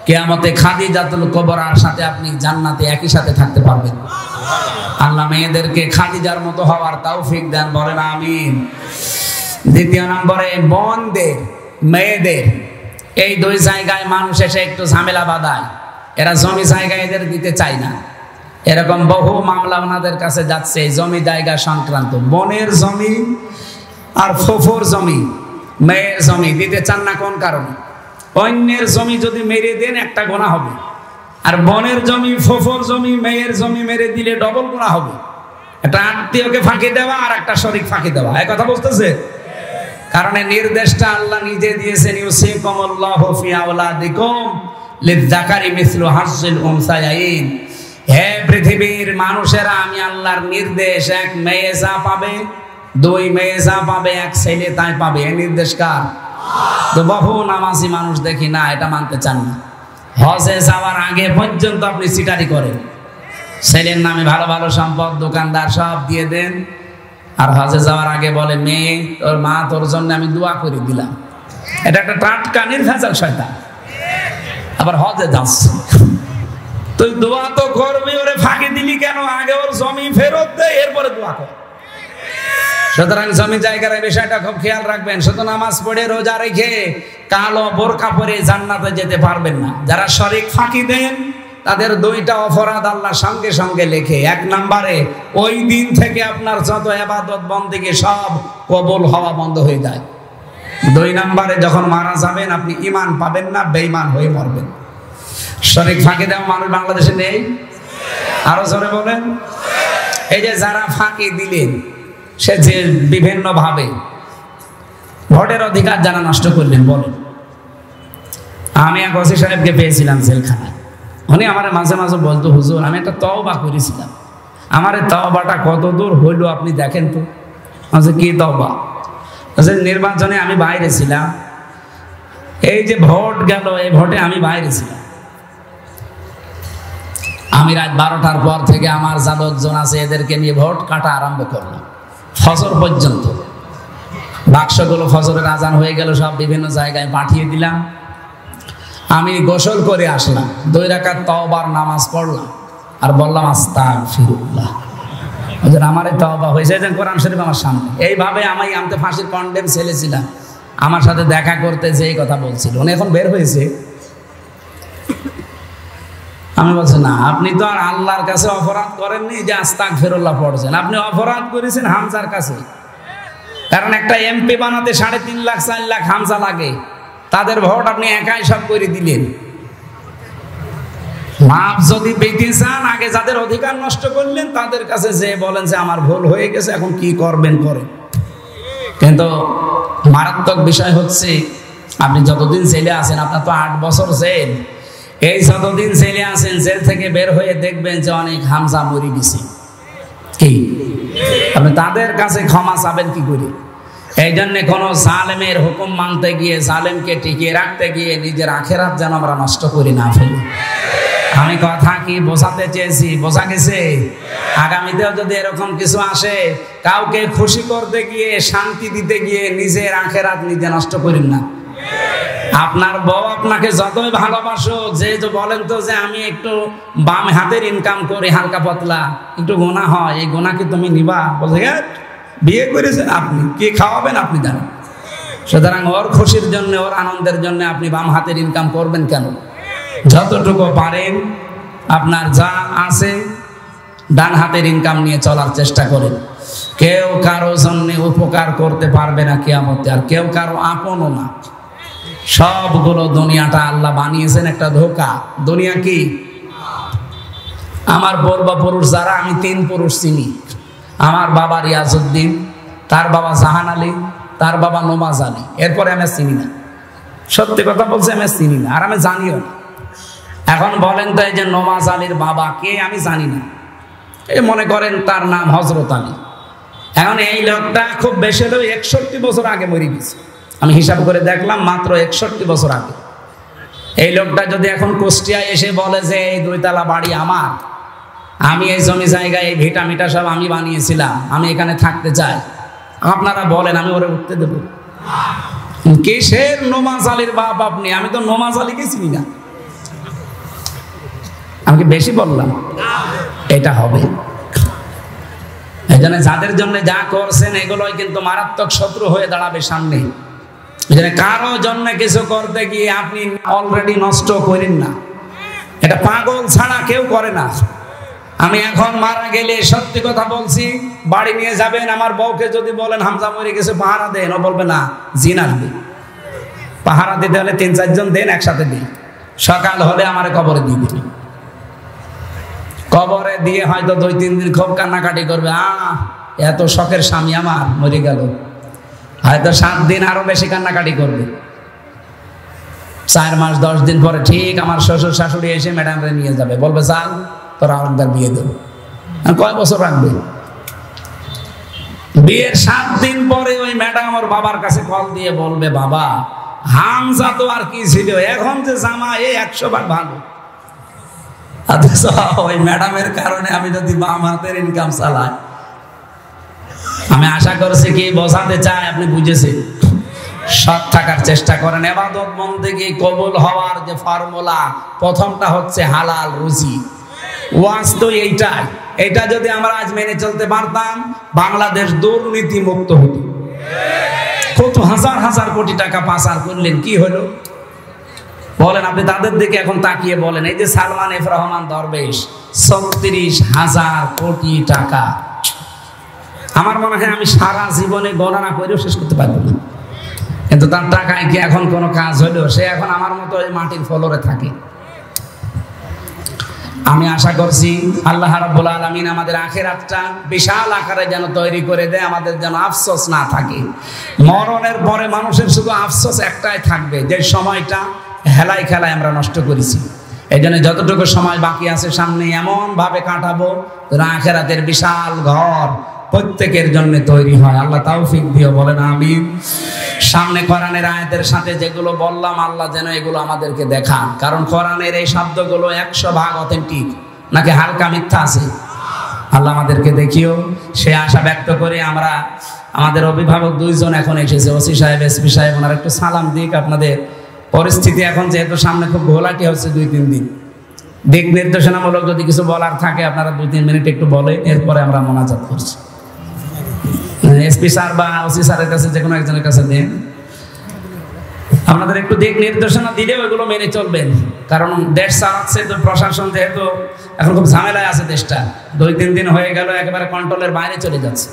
কিয়ামতে খাদিজাতুল কুবরার সাথে আপনি জান্নাতে একই সাথে থাকতে পারবেন। আল্লাহ মেয়েদেরকে খাদিজার মতো হওয়ার তৌফিক দেন, বলেন আমিন। দ্বিতীয় নম্বরে, বোনদের, মেয়েদের, এই দুই জায়গায় মানুষ এসে একটু ঝামেলা বাঁধায়। এরা জমি জায়গা এদের দিতে চায় না। এরকম বহু মামলা ওনাদের কাছে যাচ্ছে জমি জায়গা সংক্রান্ত। বোনের জমি আর ফুফুর জমি, মেয়ের জমি দিতে চান না কোন কারণে? অন্যের জমি যদি মেরে দেন একটা গোনা হবে, আর বনের জমি, ফোফর জমি, মেয়ের জমি মেরে দিলে ডবল গুনাহ হবে। একটা আত্মীয়কে ফাঁকি দেওয়া আর একটা শরীক ফাঁকি দেওয়া, এই কথা বুঝতেছে? কারণ এই নির্দেশটা আল্লাহ নিজে দিয়েছেন, ইউসিকুমুল্লাহু ফি আওলাদিকুম লিযযাকারি মিসলু হাজ্জিল উনসায়াইন। হে পৃথিবীর মানুষেরা, আমি আল্লাহর নির্দেশ, এক মেয়ে যা পাবে, দুই মেয়ে যা পাবে, এক ছেলে তাই পাবে। এই নির্দেশ কার? তো বহু নামাজি মানুষ দেখি না এটা মানতে চান না। হজে যাওয়ার আগে পর্যন্ত আপনি চিটারি করেন, ছেলের নামে ভালো ভালো সম্পদ, দোকানদার সব দিয়ে দেন, আর হজে যাওয়ার আগে বলে, মেয়ে তোর মা তোর জন্য আমি দোয়া করে দিলাম। এটা একটা টাটকা নির্ভেজাল শয়তান। আবার হজে যাচ্ছে, তুই দোয়া তো করবি, ওরে ফাঁকি দিলি কেন? আগে ওর জমি ফেরত দে, এরপরে দোয়া কর। সুতরাং জমি জায়গার বিষয়টা খুব খেয়াল রাখবেন। শুধু নামাজ পড়ে রোজা রেখে কালো বোরকা পরে জান্নাতে যেতে পারবেন না। যারা শরীক ফাঁকি দেন তাদের দুইটা অপরাধ আল্লাহ সঙ্গে সঙ্গে লেখে। এক নম্বরে, ওই দিন থেকে আপনার যত ইবাদত বন্দেগী সব কবুল হওয়া বন্ধ হয়ে যায়। দুই নম্বরে, যখন মারা যাবেন আপনি ঈমান পাবেন না, বেঈমান হয়ে মরবেন। শরীক ফাঁকি দেওয়া মানুষ বাংলাদেশে নেই? আরো জোরে বলেন। এই যে যারা ফাঁকি দিলেন, সে যে বিভিন্ন ভাবে ভোটের অধিকার যারা নষ্ট করলেন, বলেন। আমি এক ওসি সাহেবকে পেয়েছিলাম জেলখানায়। উনি আমার মাঝে মাঝে বলতো, হুজুর আমি একটা তওবা করেছিলাম, আমার এই তওবাটা কত দূর হইল আপনি দেখেন তো। আচ্ছা, কি তওবা? নির্বাচনে আমি বাইরে ছিলাম, এই যে ভোট গেল, এই ভোটে আমি বাইরে ছিলাম। আমি রাত 12টার পর থেকে আমার যা লোকজন আছে এদেরকে নিয়ে ভোট কাটা আরম্ভ করলাম, ফজর পর্যন্ত। বাক্সগুলো ফজরের আজান হয়ে গেল, সব বিভিন্ন জায়গায় পাঠিয়ে দিলাম। আমি গোসল করে আসলাম, 2 রাকাত তওবার নামাজ পড়লাম, আর বললাম আস্তাগফিরুল্লাহ। আমার এই তওবা হয়েছে, যে কোরআন শরীফ আমার সামনে। এইভাবে আমি তো ফাঁসির কন্ডেম ছেলে ছিলাম, আমার সাথে দেখা করতে যে এই কথা বলছিল, উনি এখন বের হয়েছে। আমি বলছি, না, আপনি তো আর আল্লাহর কাছে অপরাধ করেননি যে আস্তাগফিরুল্লাহ পড়ছেন, আপনি অপরাধ করেছেন হামজার কাছে। কারণ একটা এমপি বানাতে 3.5 লাখ 4 লাখ হামজা লাগে, তাদের ভোট আপনি একাই সব করে দিলেন। মাপ যদি পেতে চান, আগে যাদের অধিকার নষ্ট করলেন তাদের কাছে যে বলেন যে আমার ভুল হয়ে গেছে, এখন কি করবেন করেন। কিন্তু মারাত্মক বিষয় হচ্ছে, আপনি যতদিন জেলে আছেন, আপনার তো 8 বছর জেল, এই যতদিন জেলে আছেন, জেল থেকে বের হয়ে দেখবেন যে অনেক হামজা মরে গেছে। কি আপনি তাদের কাছে ক্ষমা চাবেন কি করে? এই জন্য কোনো জালেমের হুকুম মানতে গিয়ে, জালেমকে টিকিয়ে রাখতে গিয়ে নিজের আখেরাত যেন আমরা নষ্ট করি না ফেলি। আমি কথা কি বোঝাতে চেয়েছি? বোঝা গেছে? আগামীতেও যদি এরকম কিছু আসে, কাউকে খুশি করতে গিয়ে, শান্তি দিতে গিয়ে নিজের আখেরাত নিজে নষ্ট করেন না। আপনার বউ আপনাকে যতই ভালোবাসুক, যে বলেন তো যে আমি একটু বাম হাতের ইনকাম করি, হালকা পাতলা একটু গোনা হয়, এই গোনা কি তুমি নিবা? বলছে, বিয়ে করেছেন আপনি, কি খাওয়াবেন আপনি জানেন। সুতরাং ওর খুশির জন্য, ওর আনন্দের জন্য আপনি বাম হাতের ইনকাম করবেন কেন? যতটুকু পারেন আপনার যা আছে ডান হাতের ইনকাম নিয়ে চলার চেষ্টা করেন। কেউ কারো জন্য উপকার করতে পারবে না কিয়ামতে, আর কেউ কারো আপনও না। সবগুলো দুনিয়াটা আল্লাহ বানিয়েছেন একটা ধোঁকা। দুনিয়া কি? আমার পূর্বপুরুষ যারা, আমি 3 পুরুষ চিনি। আমার বাবা রিয়াজউদ্দিন, তার বাবা জাহান আলী, তার বাবা নমাজ আলী, এরপরে আমি চিনি না। সত্যি কথা বলছি, আমি চিনি না, আর আমি জানিও না। এখন বলেন তো, এই যে নমাজ আলীর বাবা কে? আমি জানি না। এই মনে করেন তার নাম হযরত আলী। এখন এই লোকটা খুব বেশি হলেও 61 বছর আগে মরে গেছে। আমি হিসাব করে দেখলাম, মাত্র 61 বছর আগে। এই লোকটা যদি এখন কুষ্টিয়ায় এসে বলে যে এই 2 তলা বাড়ি আমার, আমি এই জমি জায়গায় এই ভিটা মিটা সব আমি বানিয়েছিলাম, আমি এখানে থাকতে চাই, আপনারা বলেন আমি ওরে উঠতে দেব? কিসের নমাজ আলীর বাপ আপনি? আমি তো নমাজ আলীকে চিনি না। আমি কি বেশি বললাম? এটা হবে। এই জন্য যাদের জন্য যা করছেন এগুলোই কিন্তু মারাত্মক শত্রু হয়ে দাঁড়াবে সামনে। এই জন্য কারো জন্য কিছু করতে গিয়ে আপনি অলরেডি নষ্ট করেন না। এটা পাগল ছাড়া কেউ করে না। আমি এখন মারা গেলে সত্যি কথা বলছি, বাড়ি নিয়ে যাবেন, আমার বউকে যদি বলেন হামজা মরে গেছে পাহারা দেন, ও বলবে না, জিন আসবে। পাহারা দিতে হলে 3-4 জন দেন, একসাথে দিই। সকাল হলে আমার কবরে দিয়ে দিবি। কবরে দিয়ে হয়তো 2-3 দিন খুব কান্নাকাটি করবে, এত শখের স্বামী আমার মরে গেল। হয়তো 7 দিন আরো বেশি কান্নাকাটি করবে। 4 মাস 10 দিন পরে ঠিক আমার শ্বশুর শাশুড়ি এসে ম্যাডামরে নিয়ে যাবে, বলবে চাল তোরা আরেকবার বিয়ে দেবো। কয় বছর রাখবে? বিয়ের 7 দিন পরে ওই ম্যাডাম ওর বাবার কাছে কল দিয়ে বলবে, বাবা হামজা তো আর কি ছিল, এখন যে জামা 100 বার ভালো। ওই ম্যাডামের কারণে আমি যদি বাম হাতের ইনকাম চালাই। আমি আশা করছি কি বোঝাতে চাই আপনি বুঝেছেন। সৎ থাকার চেষ্টা করেন। ইবাদত বন্দেগী কবুল হওয়ার যে ফর্মুলা, প্রথমটা হচ্ছে হালাল রুজি। ওয়াজ তো এইটাই। এটা যদি আমরা আজ মেনে চলতে পারতাম, বাংলাদেশ দুর্নীতি মুক্ত হতো। কত হাজার হাজার কোটি টাকা পাচার করলেন, কি হলো বলেন? আপনি তাদের দিকে এখন তাকিয়ে বলেন, এই যে সালমান এফ রহমান দরবেশ 36,000 কোটি টাকা। আমার মনে হয় আমি সারা জীবনে গণনা করেও শেষ করতে পারবো না। কিন্তু তার টাকায় কি এখন কোনো কাজ হলো? সে এখন আমার মতো ওই মাটির ফ্লোরে থাকে। আমি আশা করছি আল্লাহ রাব্বুল আলামিন আমাদের আখিরাতটা বিশাল আকারে যেন তৈরি করে দেয়, আমাদের যেন আফসোস না থাকে। মরণের পরে মানুষের শুধু আফসোস একটাই থাকবে, যে সময়টা হেলায় খেলায় আমরা নষ্ট করেছি। এই জন্য যতটুকু সময় বাকি আছে সামনে এমন ভাবে কাটাবো যেন আখিরাতের বিশাল ঘর প্রত্যেকের জন্য তৈরি হয়। আল্লাহ তৌফিক দিও, বলেন আমিন। সামনে কোরআনের আয়াতের সাথে যেগুলো বললাম, আল্লাহ যেন এগুলো আমাদেরকে দেখান। কারণ কোরআনের এই শব্দগুলো 100% অথেন্টিক, নাকি হালকা মিথ্যা আছে? আল্লাহ আমাদেরকে দেখিও, সে আশা ব্যক্ত করে আমরা আমাদের অভিভাবক 2 জন এখন এসেছে, ওসি সাহেব, এসপি সাহেব, ওনারা একটু সালাম দিক। আপনাদের পরিস্থিতি এখন যেহেতু সামনে খুব ঘোলাটি হচ্ছে 2-3 দিন, দিক নির্দেশনামূলক যদি কিছু বলার থাকে আপনারা 2-3 মিনিট একটু বলেন, এরপরে আমরা মোনাজাত করছি। এসপি স্যার বা ওসি স্যারের কাছে যে কোনো একজনের কাছে দেন, আপনাদের একটু দিক নির্দেশনা দিলে ওইগুলো মেনে চলবেন। কারণ দেশ চালাচ্ছে তো প্রশাসন, যেহেতু এখন খুব ঝামেলায় আছে দেশটা, 2-3 দিন হয়ে গেল একেবারে কন্ট্রোলের বাইরে চলে যাচ্ছে।